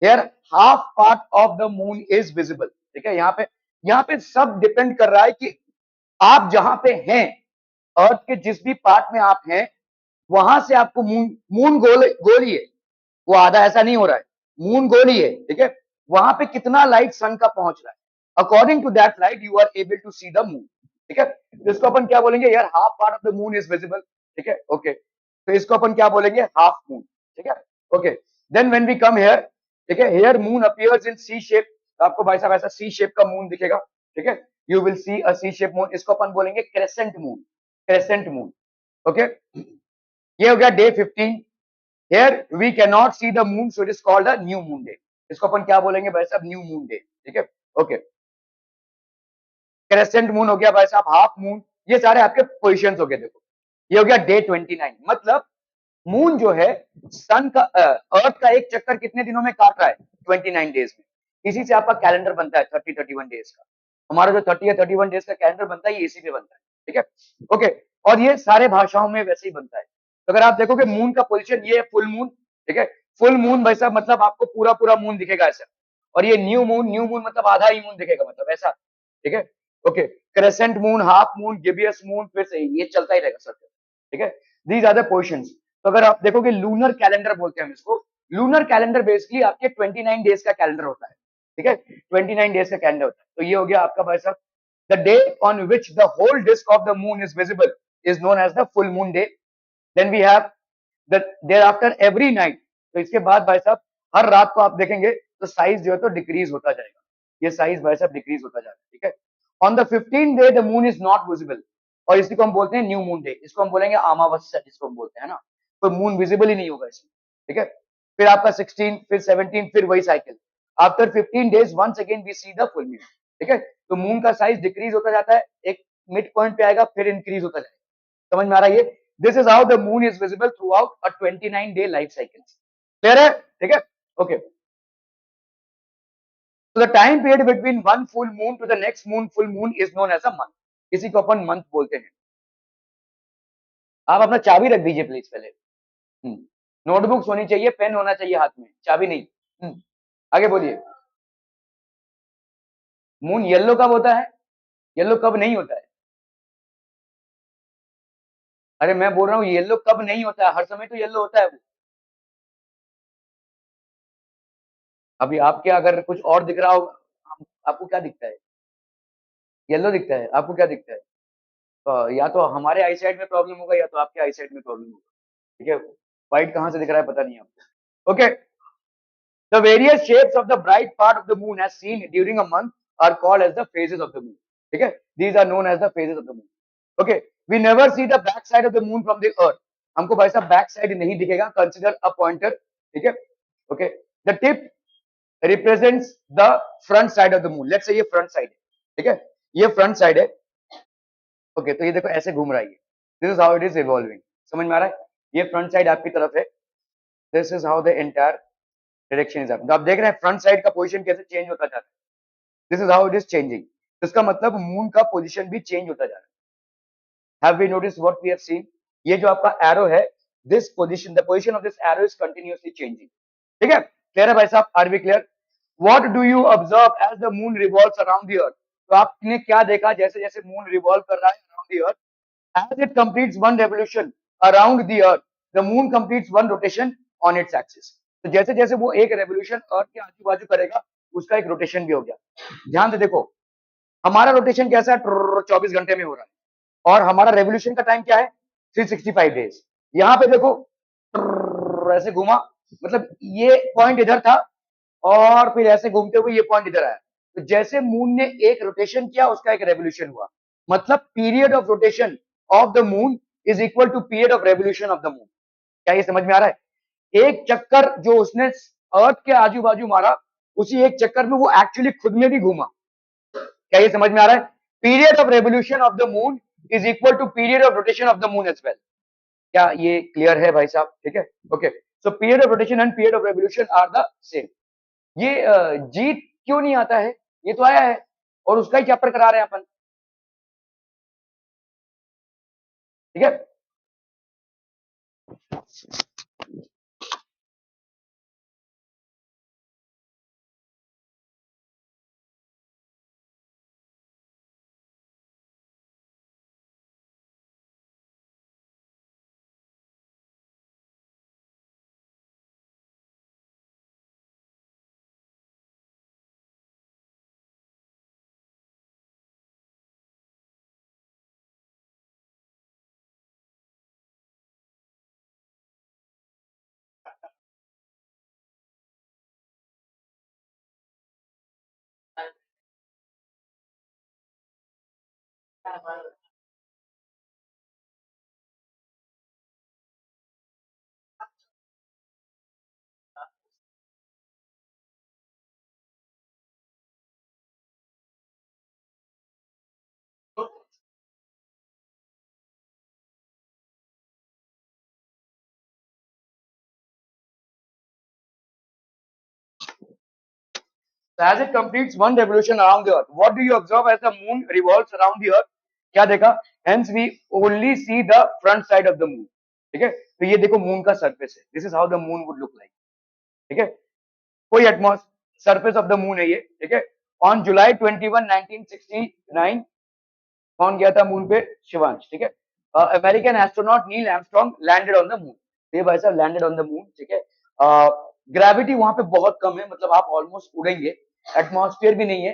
here half part of the moon is visible, ठीक है। यहाँ पे सब डिपेंड कर रहा है कि आप जहां पे हैं, अर्थ के जिस भी पार्ट में आप हैं वहां से आपको मून गोल ही है, वो आधा ऐसा नहीं हो रहा है, मून गोल ही है, ठीक है। वहां पे कितना लाइट सन का पहुंच रहा है, according to that light you are able to see the moon, ठीक है। तो इसको अपन क्या बोलेंगे यार, half part of the moon is visible, ठीक है। ओके, तो इसको अपन क्या बोलेंगे, हाफ मून, ठीक है। Okay, then when we come here, ठीक है, here moon appears in C shape, आपको भाई साहब ऐसा सी शेप का मून दिखेगा, ठीक है, you will see a C shape moon, इसको अपन बोलेंगे crescent moon, crescent moon. Okay, ये हो गया day 15, here we cannot see the moon, so it is called a new moon day, इसको अपन क्या बोलेंगे भाई साहब, न्यू मून डे, ठीक है। ओके, क्रेसेंट मून हो गया भाई साहब, हाफ मून, ये सारे आपके पोजिशन हो गए। देखो ये हो गया डे 29, मतलब मून जो है सन का अर्थ का एक चक्कर कितने दिनों में काट रहा है, 29 डेज में, इसी से आपका कैलेंडर बनता है 30-31 डेज का, हमारा जो 30 या 31 डेज का कैलेंडर बनता है ये इसी पे बनता है, ठीक है। ओके, और ये सारे भाषाओं में वैसे ही बनता है। तो अगर आप देखोगे मून का पोजीशन, ये फुल मून, ठीक है, फुल मून भाई साहब मतलब आपको पूरा पूरा मून दिखेगा ऐसा, और ये न्यू मून मतलब आधा ही मून दिखेगा, मतलब ऐसा, ठीक है। Okay, crescent moon, half moon, gibbous moon, फिर से ये चलता ही रहेगा सर, ठीक है। These are the positions. तो अगर आप देखोगे लूनर कैलेंडर बोलते हैं हम इसको, लूनर कैलेंडर बेसिकली आपके 29 डेज का कैलेंडर होता है, ठीक है, 29 डेज का कैलेंडर होता है। तो ये हो गया आपका भाई साहब, the day on which the whole disc of the moon is visible is known as the full moon day. Then we have there after every night, तो इसके बाद भाई साहब हर रात को आप देखेंगे तो साइज जो है तो डिक्रीज होता जाएगा, ये साइज भाई साहब डिक्रीज होता जाएगा, ठीक है। On the 15th day the moon is not visible, और इसी को हम बोलते हैं न्यू मून डे, इसको हम बोलेंगे अमावस्या, जिसको हम बोलते हैं ना, तो मून विजिबल ही नहीं होगा इसमें, ठीक है। फिर आपका 16, फिर 17, फिर वही cycle, after 15 days once again we see the full moon, ठीक है। तो मून का साइज डिक्रीज होता जाता है, एक मिड पॉइंट पे आएगा, फिर इंक्रीज होता जाएगा, समझ में आ रहा है ये? This is how the moon is visible through out a 29 day life cycle, clear है? ठीक है, okay. So the time period between one full moon to the next full moon is known as a month. इसी को अपन month बोलते हैं। आप अपना चाबी रख दीजिए प्लीज पहले, नोटबुक होनी चाहिए, पेन होना चाहिए हाथ में, चाबी नहीं। आगे बोलिए। मून येलो कब होता है, येलो कब नहीं होता है? अरे मैं बोल रहा हूँ येलो कब नहीं होता है, हर समय तो येलो होता है वो। अभी आपके अगर कुछ और दिख रहा हो, आपको क्या दिखता है? येलो दिखता है, आपको क्या दिखता है? तो या तो हमारे आई साइड में प्रॉब्लम होगा या तो आपके आई साइड में प्रॉब्लम होगा, ठीक है। व्हाइट कहाँ से दिख रहा है पता नहीं आपको। Okay, the various shapes of the bright part of the moon as seen during a month are called as the phases of the moon, ठीक है, these are known as the phases of the moon. Okay, we never see the back side of the moon from the earth, हमको भाई साहब back side नहीं दिखेगा, consider a pointer, ठीक है। Okay, the tip represents the front side of the moon, let's say ये front side है, ठीक है, ये फ्रंट साइड है। ओके, तो ये देखो ऐसे घूम रहा है, this is how it is evolving, समझ में आ रहा है? ये फ्रंट साइड आपकी तरफ है, this is how the entire direction is. तो आप देख रहे हैं फ्रंट साइड का पोजीशन कैसे चेंज होता जा रहा है, this is how it is changing. तो इसका मतलब मून का पोजीशन भी चेंज होता जा रहा है। Have we notice what we have seen? ये जो आपका एरो है, this position, the position of this arrow is continuously changing, ठीक है। क्लियर है भाई साहब, are we clear? What do you observe as the moon revolves around the earth? तो आपने क्या देखा, जैसे जैसे मून रिवॉल्व कर रहा है around the earth, as it completes one revolution, around the earth the moon completes one rotation on its axis. तो जैसे जैसे वो एक रेवोल्यूशन अर्थ के आजू बाजू करेगा उसका एक रोटेशन भी हो गया. ध्यान से देखो हमारा रोटेशन कैसा है 24 घंटे में हो रहा है और हमारा रेवोल्यूशन का टाइम क्या है 365 डेज. यहाँ पे देखो ऐसे घुमा मतलब ये पॉइंट इधर था और फिर ऐसे घूमते हुए ये पॉइंट इधर आया. तो जैसे मून ने एक रोटेशन किया उसका एक रेवोल्यूशन हुआ. मतलब period of rotation of the moon is equal to period of revolution of the moon. क्या ये समझ में आ रहा है? एक चक्कर जो उसने अर्थ के आजू बाजू मारा उसी एक चक्कर में वो एक्चुअली खुद में भी घूमा. क्या ये समझ में आ रहा है? Period of revolution of the moon is equal to period of rotation of the moon as well. क्या ये क्लियर है भाई साहब? ठीक है, okay. So period of rotation and period of revolution are the same. ये जीत क्यों नहीं आता है? ये तो आया है और उसका ही चैप्टर करा रहे हैं अपन. ठीक है, So as it completes one revolution around the earth, what do you observe as the moon revolves around the earth? क्या देखा? Hence we only see the front side of the moon. ठीक है, तो ये देखो मून का surface है. This is how the moon would look like. ठीक है, कोई atmosphere surface of the moon है ये. ठीक है, ऑन जुलाई 21, 1969 कौन गया था मून पे? शिवांश. ठीक है, American astronaut Neil Armstrong landed on the moon. ये भाई साहब लैंडेड ऑन द मून. ठीक है, ग्रेविटी वहां पे बहुत कम है, मतलब आप ऑलमोस्ट उड़ेंगे. एटमॉस्फेयर भी नहीं है,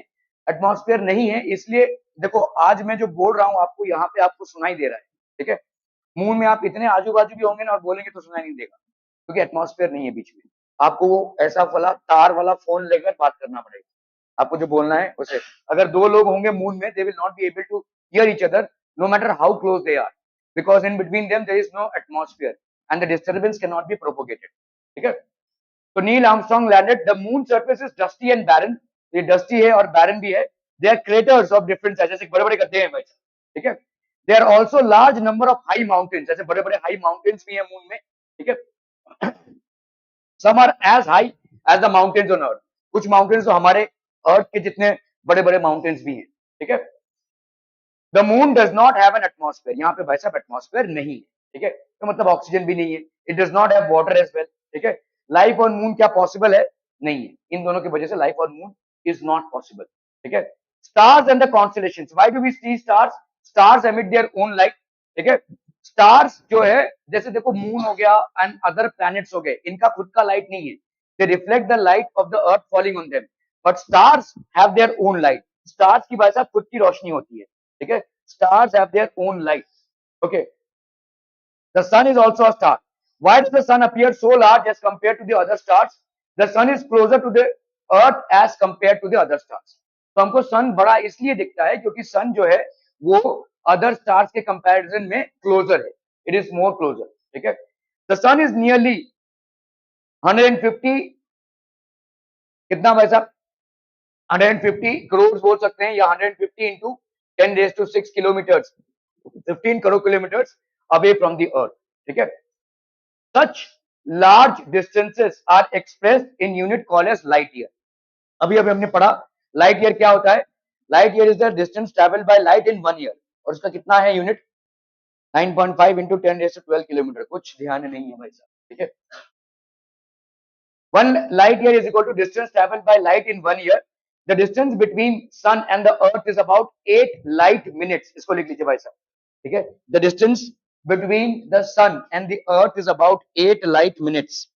एटमॉस्फेयर नहीं है इसलिए देखो आज मैं जो बोल रहा हूँ आपको यहाँ पे आपको सुनाई दे रहा है. ठीक है, मून में आप इतने आजू बाजू भी होंगे ना और बोलेंगे तो सुनाई नहीं देगा क्योंकि एटमॉस्फेयर नहीं है बीच में. आपको वो ऐसा वाला तार वाला फोन लेकर बात करना पड़ेगा. आपको जो बोलना है उसे. अगर दो लोग होंगे मून में they will not be able to hear each other no matter how close they are because in between them there is no atmosphere and the disturbance can not be propagated. ठीक है, तो Neil Armstrong landed. The moon surface is dusty and barren. ये dusty है और barren भी है. They are craters of different size, जैसे बड़े बड़े गड्ढे हैं भाई. ठीक है, they are also large number of high mountains, जैसे बड़े बड़े हाई माउंटेन्स भी है मून में. ठीक है, some are as high as the mountains on earth. कुछ माउंटेन्स तो हमारे अर्थ के जितने बड़े बड़े माउंटेन्स भी हैं. ठीक है, the moon does not have an atmosphere. यहाँ पे भाई साहब एटमॉस्फेयर नहीं है. ठीक है, तो मतलब ऑक्सीजन भी नहीं है. It does not have water as well. ठीक है, लाइफ ऑन मून क्या पॉसिबल है? नहीं है. इन दोनों की वजह से life on moon is not possible. ठीक है, stars and the constellations. Why do we see stars? Stars emit their own light. ठीक है, स्टार्स जो है जैसे देखो मून हो गया एंड अदर प्लैनेट्स हो गए, इनका खुद का लाइट नहीं है. दे reflect the light of the earth falling on them, but stars have their own light. Stars की वजह से खुद की रोशनी होती है. ठीक है, stars have their own light. Okay, the sun is also a star. Why does the sun appear so large as compared to the other stars? The sun is closer to the earth as compared to the other stars. तो हमको सन बड़ा इसलिए दिखता है क्योंकि सन जो है वो अदर स्टार्स के कंपैरिजन में क्लोजर है. It is more closer. ठीक है, द सन इज नियरली 150 कितना भाई साहब 150 करोड़ बोल सकते हैं या 150 into 10 raised to 6 kilometers, 15 crore kilometers away from the earth. ठीक है, such large distances are expressed in unit called as light year. अभी हमने पढ़ा light year क्या होता है. Light year is the distance traveled by light in 1 year. और उसका कितना है unit? 9.5 into 10 raised to 12 kilometre. कुछ ध्यान नहीं है भाई साहब. ठीक है, 1 light year is equal to distance traveled by light in 1 year. The distance between sun and the earth is about 8 light minutes. इसको लिख लीजिए भाई साहब. ठीक है, the distance between the sun and the earth is about 8 light minutes.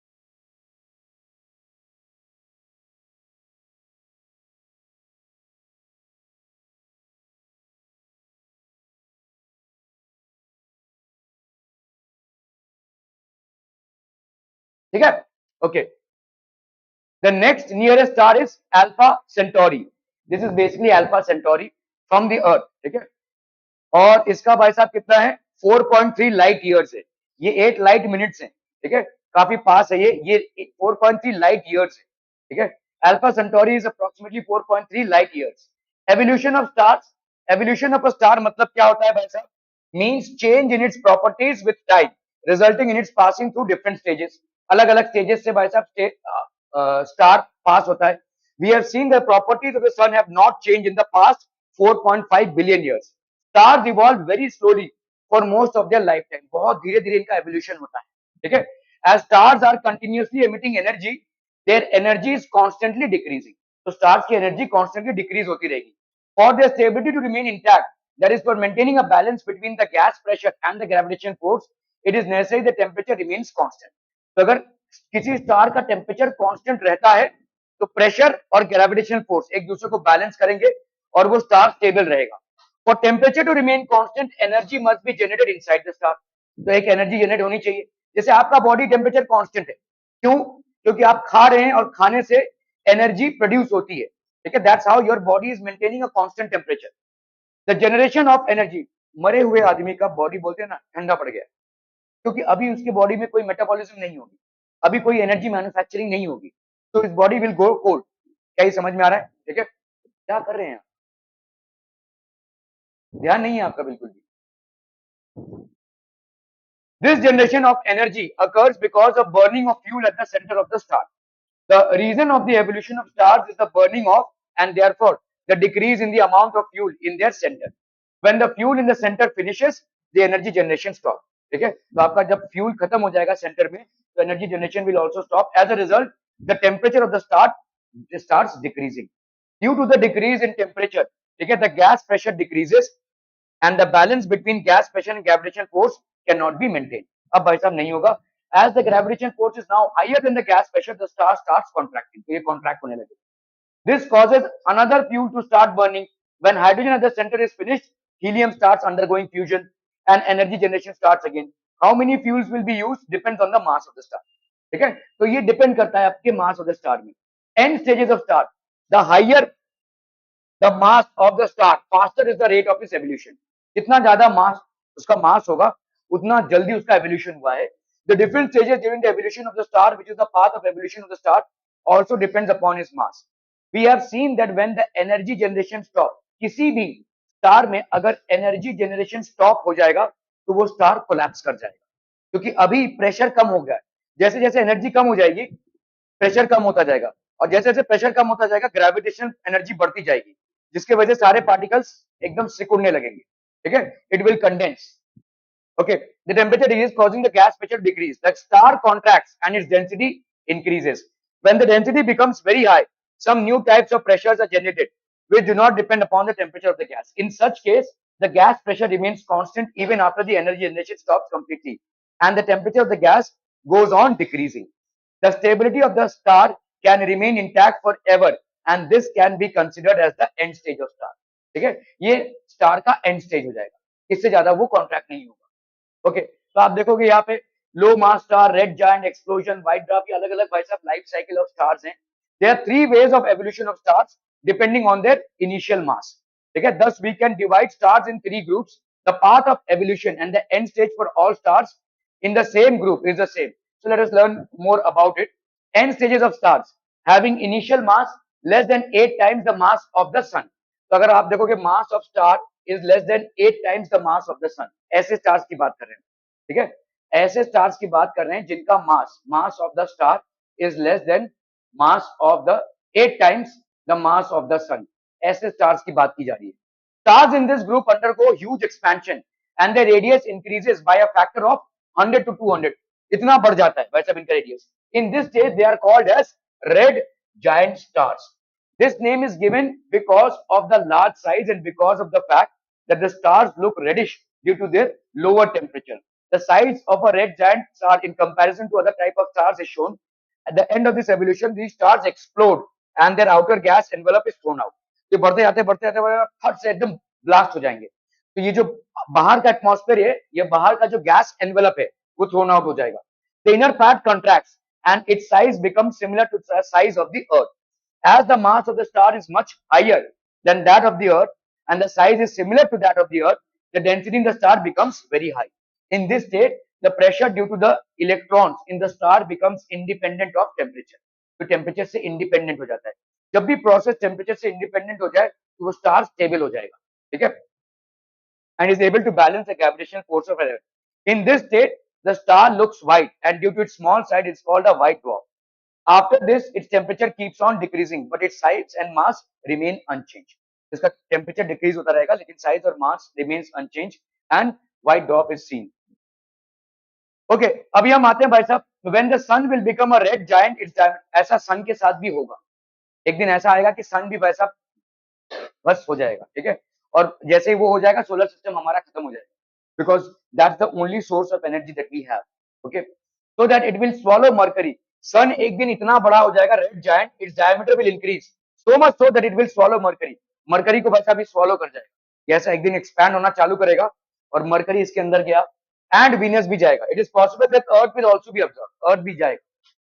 ठीक है? Okay. The next nearest star is Alpha Centauri. This is basically Alpha Centauri from the earth. ठीक है? और इसका भाई साहब कितना है? 4.3 लाइट ईयर्स है। ये 8 लाइट मिनट्स है। ठीक है? काफी पास है ये 4.3 लाइट ईयर्स है। ठीक है? Alpha Centauri is approximately 4.3 light years. Evolution of stars. Evolution of a star मतलब क्या होता है भाई साहब? Means change in its properties with time, resulting in its passing through different stages. अलग अलग stages से भाई साहब star pass होता है. We have seen the properties of the sun have not changed in the past 4.5 billion years. Stars evolved very slowly for most of their lifetime. बहुत धीरे धीरे इनका evolution होता है. ठीक है? As stars are continuously emitting energy, their energy is constantly decreasing. तो stars की energy constantly decrease होती रहेगी. For their stability to remain intact, that is for maintaining a balance between the gas pressure and the gravitational force, it is necessary the temperature remains constant. तो अगर किसी star का temperature constant रहता है तो pressure और gravitational force एक दूसरे को बैलेंस करेंगे और वो स्टार स्टेबल रहेगा. For temperature to remain constant, energy must be generated inside the star. तो एक एनर्जी जनरेट होनी चाहिए. जैसे आपका बॉडी टेम्परेचर कांस्टेंट है, क्यों? क्योंकि आप खा रहे हैं और खाने से एनर्जी प्रोड्यूस होती है. ठीक है? That's how your body is maintaining a constant temperature. The generation of energy, मरे हुए आदमी का बॉडी बोलते हैं ना ठंडा पड़ गया, क्योंकि अभी उसकी बॉडी में कोई मेटाबॉलिज्म नहीं होगी, अभी कोई एनर्जी मैन्युफैक्चरिंग नहीं होगी, तो इस बॉडी विल गो कोल्ड. क्या ये समझ में आ रहा है? ठीक है? क्या कर रहे हैं? ध्यान नहीं है आपका बिल्कुल भी. This generation of energy occurs because of burning of fuel at the center of the star. The reason of the evolution of stars is the burning of and therefore the decrease in the amount of fuel in their center. When the fuel in the center finishes, the energy generation stops. ठीक है? तो आपका जब fuel खत्म हो जाएगा centre में, तो energy generation will also stop. As a result, the temperature of the star starts decreasing. Due to the decrease in temperature, ठीक है, the gas pressure decreases and the balance between gas pressure and gravitational force cannot be maintained. अब भाई साहब नहीं होगा. As the gravitational force is now higher than the gas pressure, the star starts contracting. तो ये contract होने लगे. This causes another fuel to start burning. When hydrogen at the center is finished, helium starts undergoing fusion and energy generation starts again. How many fuels will be used depends on the mass of the star. ठीक है? तो ये depend करता है आपके मास of the star में. End stages of star, the higher the mass of the star, faster is the rate of its evolution. जितना ज्यादा मास उसका मास होगा, उतना जल्दी उसका एवोल्यूशन हुआ है. The different stages during the evolution of the star, which is the path of evolution of the star, also depends upon its mass. We have seen that when the energy generation stop, किसी भी star में अगर energy generation stop हो जाएगा तो वो star collapse कर जाएगा, क्योंकि अभी प्रेशर कम हो गया है. जैसे जैसे एनर्जी कम हो जाएगी, प्रेशर कम होता जाएगा, और जैसे जैसे प्रेशर कम होता जाएगा, ग्रेविटेशनल एनर्जी बढ़ती जाएगी, जिसके वजह से सारे पार्टिकल्स एकदम सिकुड़ने लगेंगे. ठीक है? It will condense. Okay, the temperature is causing the gas pressure to decrease. The star contracts and its density increases. When the density becomes very high, some new types of pressures are generated, which do not depend upon the temperature of the gas. In such case, the gas pressure remains constant even after the energy generation stops completely, and the temperature of the gas goes on decreasing. The stability of the star can remain intact forever, and this can be considered as the end stage of star. ठीक है? ये star का and stage हो जाएगा, इससे ज्यादा वो contract नहीं होगा. ओके, तो आप देखोगे यहाँ पे low mass star, red giant, explosion, white dwarf, ये अलग अलग भाई साहब लाइफ साइकिल ऑफ स्टार्स हैं. There are 3 ways of evolution of stars depending on their initial mass. ठीक है? thus we can divide stars in 3 groups. The path of evolution and the end stage for all stars in the same group is the same. So let us learn more about it. End stages of stars having initial mass less than 8 times the mass of the sun. तो अगर आप देखोगे mass of star is less than 8 times the mass of the sun. ऐसे stars की बात कर रहे हैं. ठीक है? ऐसे स्टार्स की बात कर रहे हैं जिनका मास of the star is less than mass of the 8 times the mass of the sun. ऐसे स्टार्स की बात की जा रही है. Stars in this group undergo huge expansion and their radius increases by a factor of 100 to 200. इतना बढ़ जाता है वैसे इनका radius. In this stage they are called as red giant stars. This name is given because of the large size and because of the fact that the stars look reddish due to their lower temperature. the size of a red giant star in comparison to other type of stars is shown. At the end of this evolution, these stars explode and their outer gas envelope is thrown out. ये बढ़ते जाते फट से एकदम blast हो जाएंगे. तो ये जो बाहर का एटमॉस्फेयर है, ये बाहर का जो गैस एनवेलप है, वो थ्रोन आउट हो जाएगा. The inner part contracts and its size becomes similar to the size of the Earth. As the mass of the star is much higher than that of the Earth and the size is similar to that of the Earth, the density in the star becomes very high. In this state, the pressure due to the electrons in the star becomes independent of temperature. तो temperature से independent हो जाता है. जब भी process temperature से independent हो जाए तो वो स्टार स्टेबल हो जाएगा. ठीक है, and is able to balance the gravitational force of Earth. In this state, the star looks white and due to its small size, it's called a white dwarf. After this, its temperature keeps on decreasing, but its size and mass remain unchanged. इसका temperature decrease होता रहेगा, लेकिन size और mass remains unchanged and white dwarf is seen. Okay, अभी हम आते हैं भाई साहब, when the sun will become a red giant, its diameter, ऐसा sun के साथ भी होगा. एक दिन ऐसा आएगा कि sun भी भाई साहब बस हो जाएगा. ठीक है, और जैसे ही वो हो जाएगा, सोलर सिस्टम हमारा खत्म हो जाएगा. Because that's the only source of energy that we have. Okay, so that it will swallow Mercury. Sun एक दिन इतना बड़ा हो जाएगा, red giant, its diameter will increase so much so that it will swallow Mercury. Mercury को वैसा भी swallow कर जाएगा. ऐसा एक दिन expand होना चालू करेगा और Mercury इसके अंदर गया and Venus भी जाएगा. It is possible that Earth will also be absorbed. Earth भी जाएगा.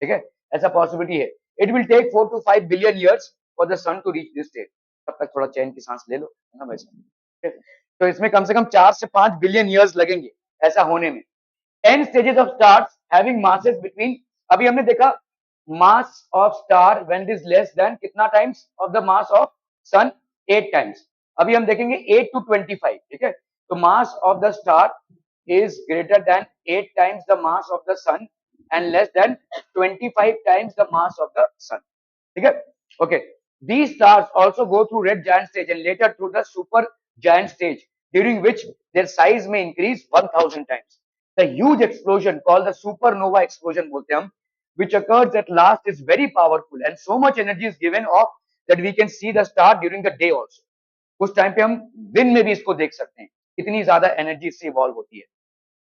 ठीक है, ऐसा possibility है. It will take 4 to 5 billion years for the sun to reach this state. तब तक थोड़ा चैन की सांस ले लो ना भाई साहब. तो इसमें कम से कम 4 से 5 बिलियन इयर्स लगेंगे ऐसा होने में. 10 stages of stars having masses between, अभी हमने देखा mass of star when it is less than कितना times of the mass of sun, 8 times. अभी हम देखेंगे 8 to 25. ठीक है, तो mass of the star is greater than 8 times the mass of the sun and less than 25 times the mass of the sun. ठीक है, okay. These stars also go through red giant stage and later through the super giant stage, during which their size may increase 1000 times. The huge explosion called the supernova explosion बोलते हैं हम, which occurs at last is very powerful and so much energy is given off that we can see the star during the day also. उस time पे हम दिन में भी इसको देख सकते हैं, इतनी ज्यादा एनर्जी इससे इवॉल्व होती है.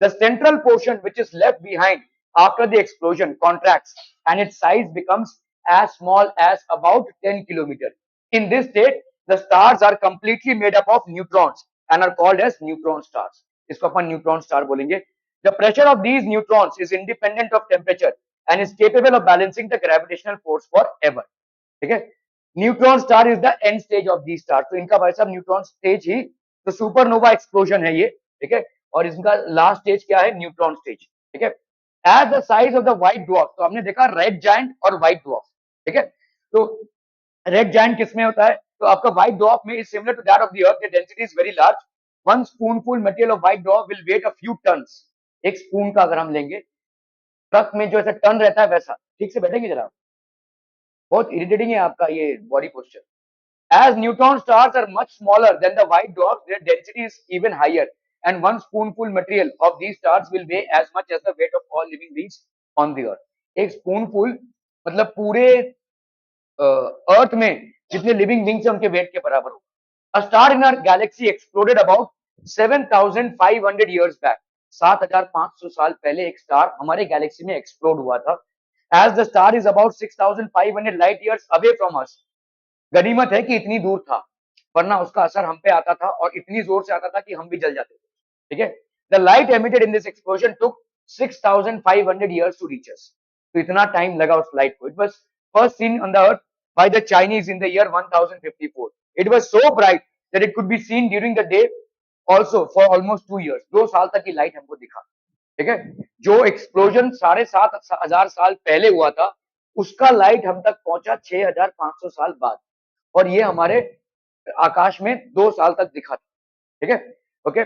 The central portion which is left behind after the explosion contracts and its size becomes as small as about 10 kilometers. In this state, the stars are completely made up of neutrons and are called as neutron stars. इसको अपन neutron star बोलेंगे. The pressure of these neutrons is independent of temperature and is capable of balancing the gravitational force forever. ठीक है, neutron star is the end stage of the star. तो इनका भाई साहब neutron stage ही तो supernova explosion है ये. ठीक है, और इनका लास्ट स्टेज क्या है, न्यूट्रॉन स्टेज. ठीक है, as the size of the white dwarf, तो हमने देखा रेड जायंट और व्हाइट ड्वार्फ. ठीक है, तो रेड जायंट किसमें होता है, तो आपका व्हाइट ड्वार्फ में is similar to that of the earth. The density is very large. One spoonful material of white dwarf will weigh a few tons. एक स्पून का अगर हम लेंगे, ट्रक में जो ऐसा टन रहता है वैसा. ठीक से बैठेंगे जरा, बहुत इरिटेटिंग है आपका ये body posture. As neutron stars are much smaller than the white dwarfs, their density is even higher, and one spoonful material of these stars will weigh as much as the weight of all living beings on the earth. एक spoonful मतलब पूरे अर्थ में जितने living beings हैं उनके wait के बराबर होगा. A star in our galaxy exploded about 7,500 years back. 7,500 साल पहले एक स्टार हमारे गैलेक्सी में एक्सप्लोड हुआ था. As the star is about 6,500 light years away from us. गनीमत है कि इतनी दूर था, वरना उसका असर हम पे आता था और इतनी जोर से आता था कि हम भी जल जाते थे. ठीक है, the light emitted in this explosion took 6,500 years to reach us. तो इतना टाइम लगा उस लाइट को. It was first seen on the earth by the Chinese in the year 1054. It was so bright that it could be seen during the day also for almost 2 years. 2 साल तक की light हमको दिखा. ठीक है, जो explosion 7,500 साल पहले हुआ था उसका लाइट हम तक पहुंचा 6,500 साल बाद, और ये हमारे आकाश में 2 साल तक दिखा था. ठीक है, ओके.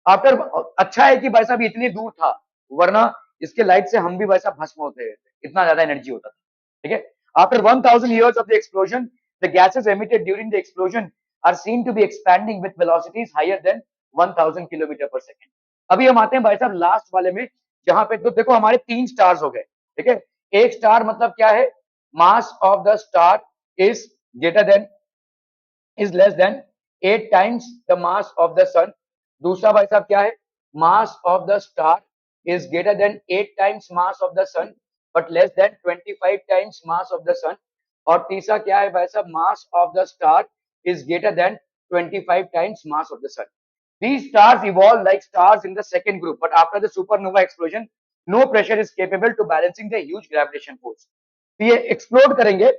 आफ्टर, अच्छा है कि भाई साहब इतनी दूर था, वरना इसके लाइट से हम भी भाई साहब भस्म होते, इतना ज्यादा एनर्जी होता था. ठीक है, after 1000 years of the explosion, the gases emitted during the explosion are seen to be expanding with velocities higher than 1000 kilometer per second. अभी हम आते हैं भाई साहब लास्ट वाले में, जहां पे तो देखो हमारे 3 स्टार्स हो गए. ठीक है, एक स्टार मतलब क्या है, मास of the star is greater than is less than 8 times the mass of the sun. दूसरा भाई साहब क्या है, mass of the star is greater than 8 times mass of the sun but less than 25 times mass of the sun. और तीसरा क्या है भाई साहब, mass of the star is greater than 25 times mass of the sun. These stars evolve like stars in the second group, but after the supernova explosion, no pressure is capable to balancing the huge gravitation force. तो ये explode करेंगे,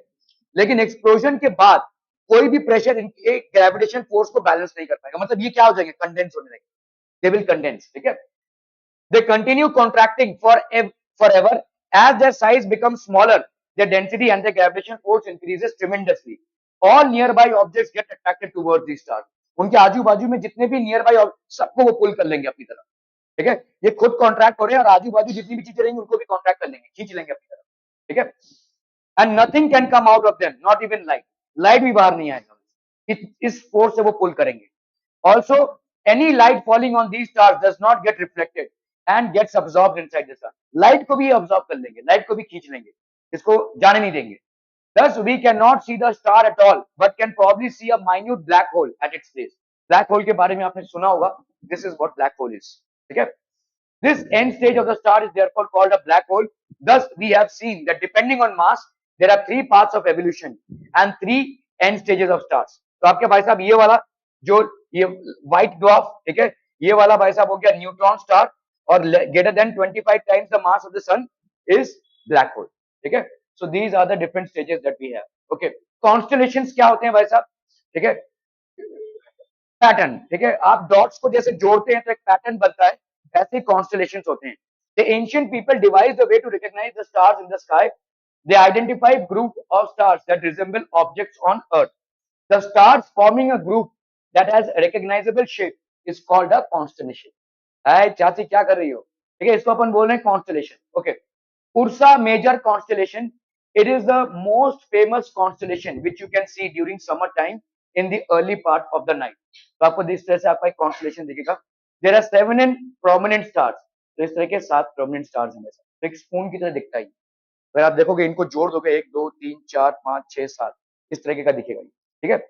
लेकिन explosion के बाद कोई भी pressure इनके gravitation force को बैलेंस नहीं कर पाएगा. मतलब ये क्या हो जाएंगे, कंडेंस होने लगेंगे. They will condense. ठीक है. They continue contracting forever as their size becomes smaller. Their density and their gravitation force increases tremendously. All nearby objects get attracted towards these stars. उनके आजू बाजू में जितने भी नियर बाय सबको वो पुल कर लेंगे अपनी तरफ. ठीक है. ये खुद कॉन्ट्रैक्ट हो रहे हैं और आजू बाजू जितनी भी चीजें रहेंगी उनको भी कॉन्ट्रैक्ट कर लेंगे, खींच लेंगे अपनी तरफ. ठीक है. And nothing can come out of them, not even light. Light भी बाहर नहीं आएगा. इस फोर्स से वो पुल करेंगे. Also any light falling on these stars does not gate reflected and gets absorbed inside the sun. Light को भी absorb कर लेंगे, लाइट को भी खींच लेंगे, इसको जाने नहीं देंगे. Thus we cannot see the star at all, but can probably see a minute black hole at its base. Black hole के बारे में आपने सुना होगा. This is what black hole is. ठीक है. This end stage of the star is therefore called a black hole. Thus we have seen that depending on mass, there are 3 paths of evolution and 3 end stages of stars. तो आपके भाई साहब ये वाला जो ये white dwarf, ठीक है, ये वाला भाई साहब हो गया न्यूट्रॉन स्टार, और greater than 25 times the mass of the sun is black hole. ठीक है. So these are the different stages that we have. Okay. Constellations क्या होते हैं भाई साहब? ठीक है. पैटर्न. ठीक है. आप डॉट्स को जैसे जोड़ते हैं तो एक पैटर्न बनता है, ऐसे कॉन्स्टेलेशंस होते हैं. The ancient people devised a way to recognize the stars in the sky. They identified group of stars that resemble objects on Earth. The stars forming a group that has a recognizable shape is called a constellation. चाची क्या कर रही हो? ठीक है. इसको अपन बोल रहे हैं constellation. Okay. Ursa Major constellation, it is the most famous constellation which you can see during summer time in the early part of the night. तो आपको इस तरह से आपका एक कॉन्स्टेलेशन दिखेगा. There are 7 prominent stars. तो इस तरह के 7 प्रोमिनेंट स्टार्स हैं. तो एक स्पून की तरह दिखता है. अगर आप देखोगे इनको जोड़ दोगे 1 2 3 4 5 6 7 इस तरह का दिखेगा. ठीक है.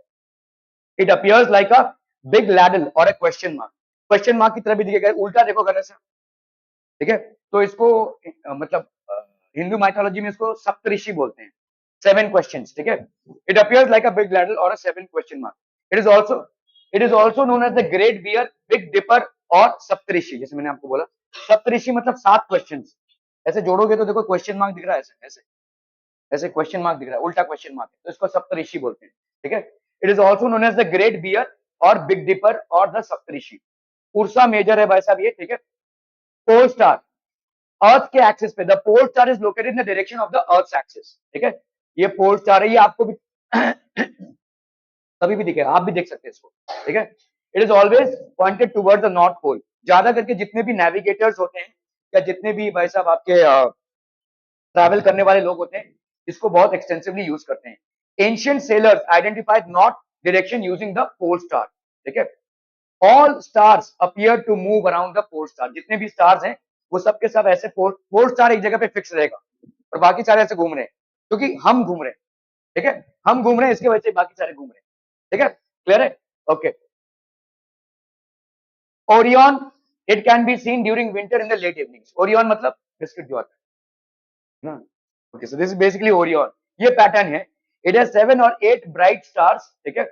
It appears like a big ladle और a question mark. Question mark की तरह भी दिखेगा. उल्टा देखो अगर ऐसा. ठीक है. तो इसको मतलब हिंदू माइथोलॉजी में इसको सप्तऋषि बोलते हैं. 7 क्वेश्चंस. ठीक है. It appears like a big ladle और a 7 question mark. It is also known as the great bear, big dipper और सप्तऋषि. जैसे मैंने आपको बोला सप्तऋषि मतलब 7 क्वेश्चंस. ऐसे जोड़ोगे तो देखो क्वेश्चन मार्क दिख रहा है. ऐसे ऐसे क्वेश्चन मार्क दिख रहा है, उल्टा क्वेश्चन मार्क. तो इसको सप्तऋषि बोलते हैं. ठीक है. It is also known as the great bear और बिग डिपर और द सप्तऋषि. उर्सा मेजर है भाई साहब ये. ठीक है. पोल स्टार अर्थ के एक्सिस पे. The pole star is located in the direction of the earth axis. ठीक है. ये पोल स्टार है. ये आपको भी कभी भी दिखेगा, आप भी देख सकते हैं इसको. ठीक है. It is always pointed towards the north pole. ज्यादा करके जितने भी नेविगेटर्स होते हैं या जितने भी भाई साहब आपके ट्रैवल करने वाले लोग होते हैं इसको बहुत एक्सटेंसिवली यूज करते हैं. Ancient sailors identified north direction using the pole star. ठीक है. All stars appear to move around the pole star. जितने भी स्टार्स हैं वो सब के सब ऐसे पोल स्टार एक जगह पे फिक्स रहेगा और बाकी सारे ऐसे घूम रहे हैं क्योंकि हम घूम रहे हैं. ठीक है. हम घूम रहे हैं इसके वजह से बाकी सारे घूम रहे हैं. ठीक है. क्लियर है? Okay. Orion, it can be seen during winter in the late evenings. Orion मतलब बिस्किट जो आता है ना. Okay. So this is basically Orion. ये पैटर्न है. इट हैज 7 और 8 ब्राइट स्टार्स. ठीक है.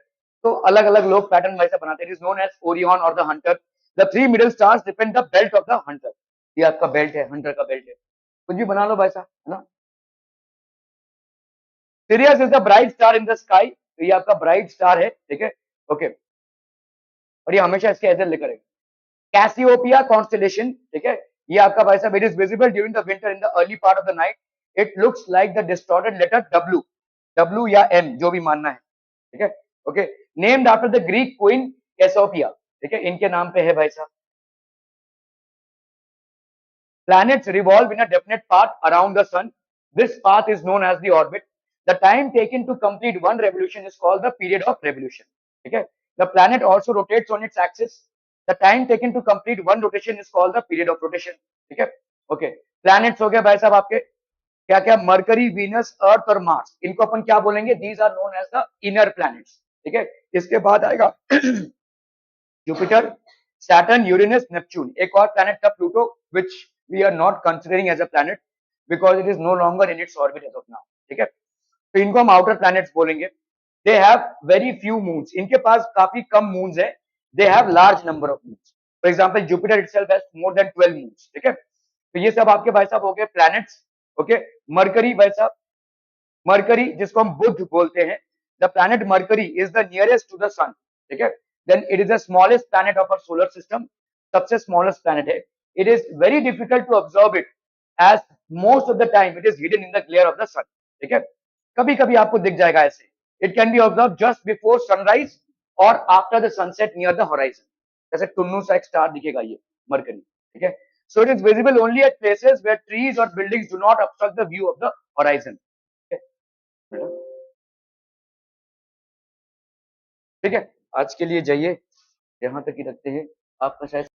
तो अलग अलग लोग पैटर्न वैसा बनाते हैं. It is known as Orion और the hunter. The 3 middle stars depend the belt of the hunter. ये आपका बेल्ट है, हंटर का बेल्ट है. कुछ भी बना लो भाई साहब, है ना. Serious is the bright star in the sky. तो ये आपका ब्राइट स्टार है. ठीक है. ओके. और ये हमेशा इसके एज लिखा रहेगा. Cassiopeia constellation. ठीक है. ये आपका भाई साहब it is visible during the winter in the early part of the night. It looks like the distorted letter W. W या एम जो भी मानना है. ठीक है. Okay. Named after the Greek queen Cassiopeia. ठीक है. इनके नाम पे है भाई साहब. Planets revolve in a definite path around the sun. This path is known as the orbit. The time taken to complete one revolution is called the period of revolution. Okay. The planet also rotates on its axis. The time taken to complete one rotation is called the period of rotation. ठीक है. Okay. Planets हो गए भाई साहब आपके क्या क्या, mercury, Venus, अर्थ और मार्स. इनको अपन क्या बोलेंगे? These are known as the inner planets. ठीक है. इसके बाद आएगा जुपिटर, सैटर्न, यूरेनस, नेपच्यून. एक और प्लैनेट था Pluto, which we are not considering as a planet because it is no longer in its orbit as of now. ठीक है, तो इनको हम outer planets बोलेंगे. They have very few moons. इनके पास काफी कम moons है. They have large number of moons. For example, Jupiter itself has more than 12 moons. ठीक है, तो ये सब आपके भाई साहब हो गए planets. ओके, मरकरी भाई साहब, मरकरी जिसको हम बुध बोलते हैं, the planet Mercury is the nearest to the sun. ठीक है, then it is the smallest planet of our solar system, सबसे स्मॉलेस्ट प्लैनेट है. It is very difficult to observe it as most of the time it is hidden in the glare of the sun. ठीक है, कभी कभी आपको दिख जाएगा ऐसे. It can be observe just before sunrise और after the sunset near the horizon. जैसे टुन्नू सा एक स्टार दिखेगा ये मरकरी. ठीक है, so it is visible only at places where trees or buildings do not obstruct the view of the horizon. ठीक है, आज के लिए जाइए, यहां तक ही रखते हैं. आपका शायद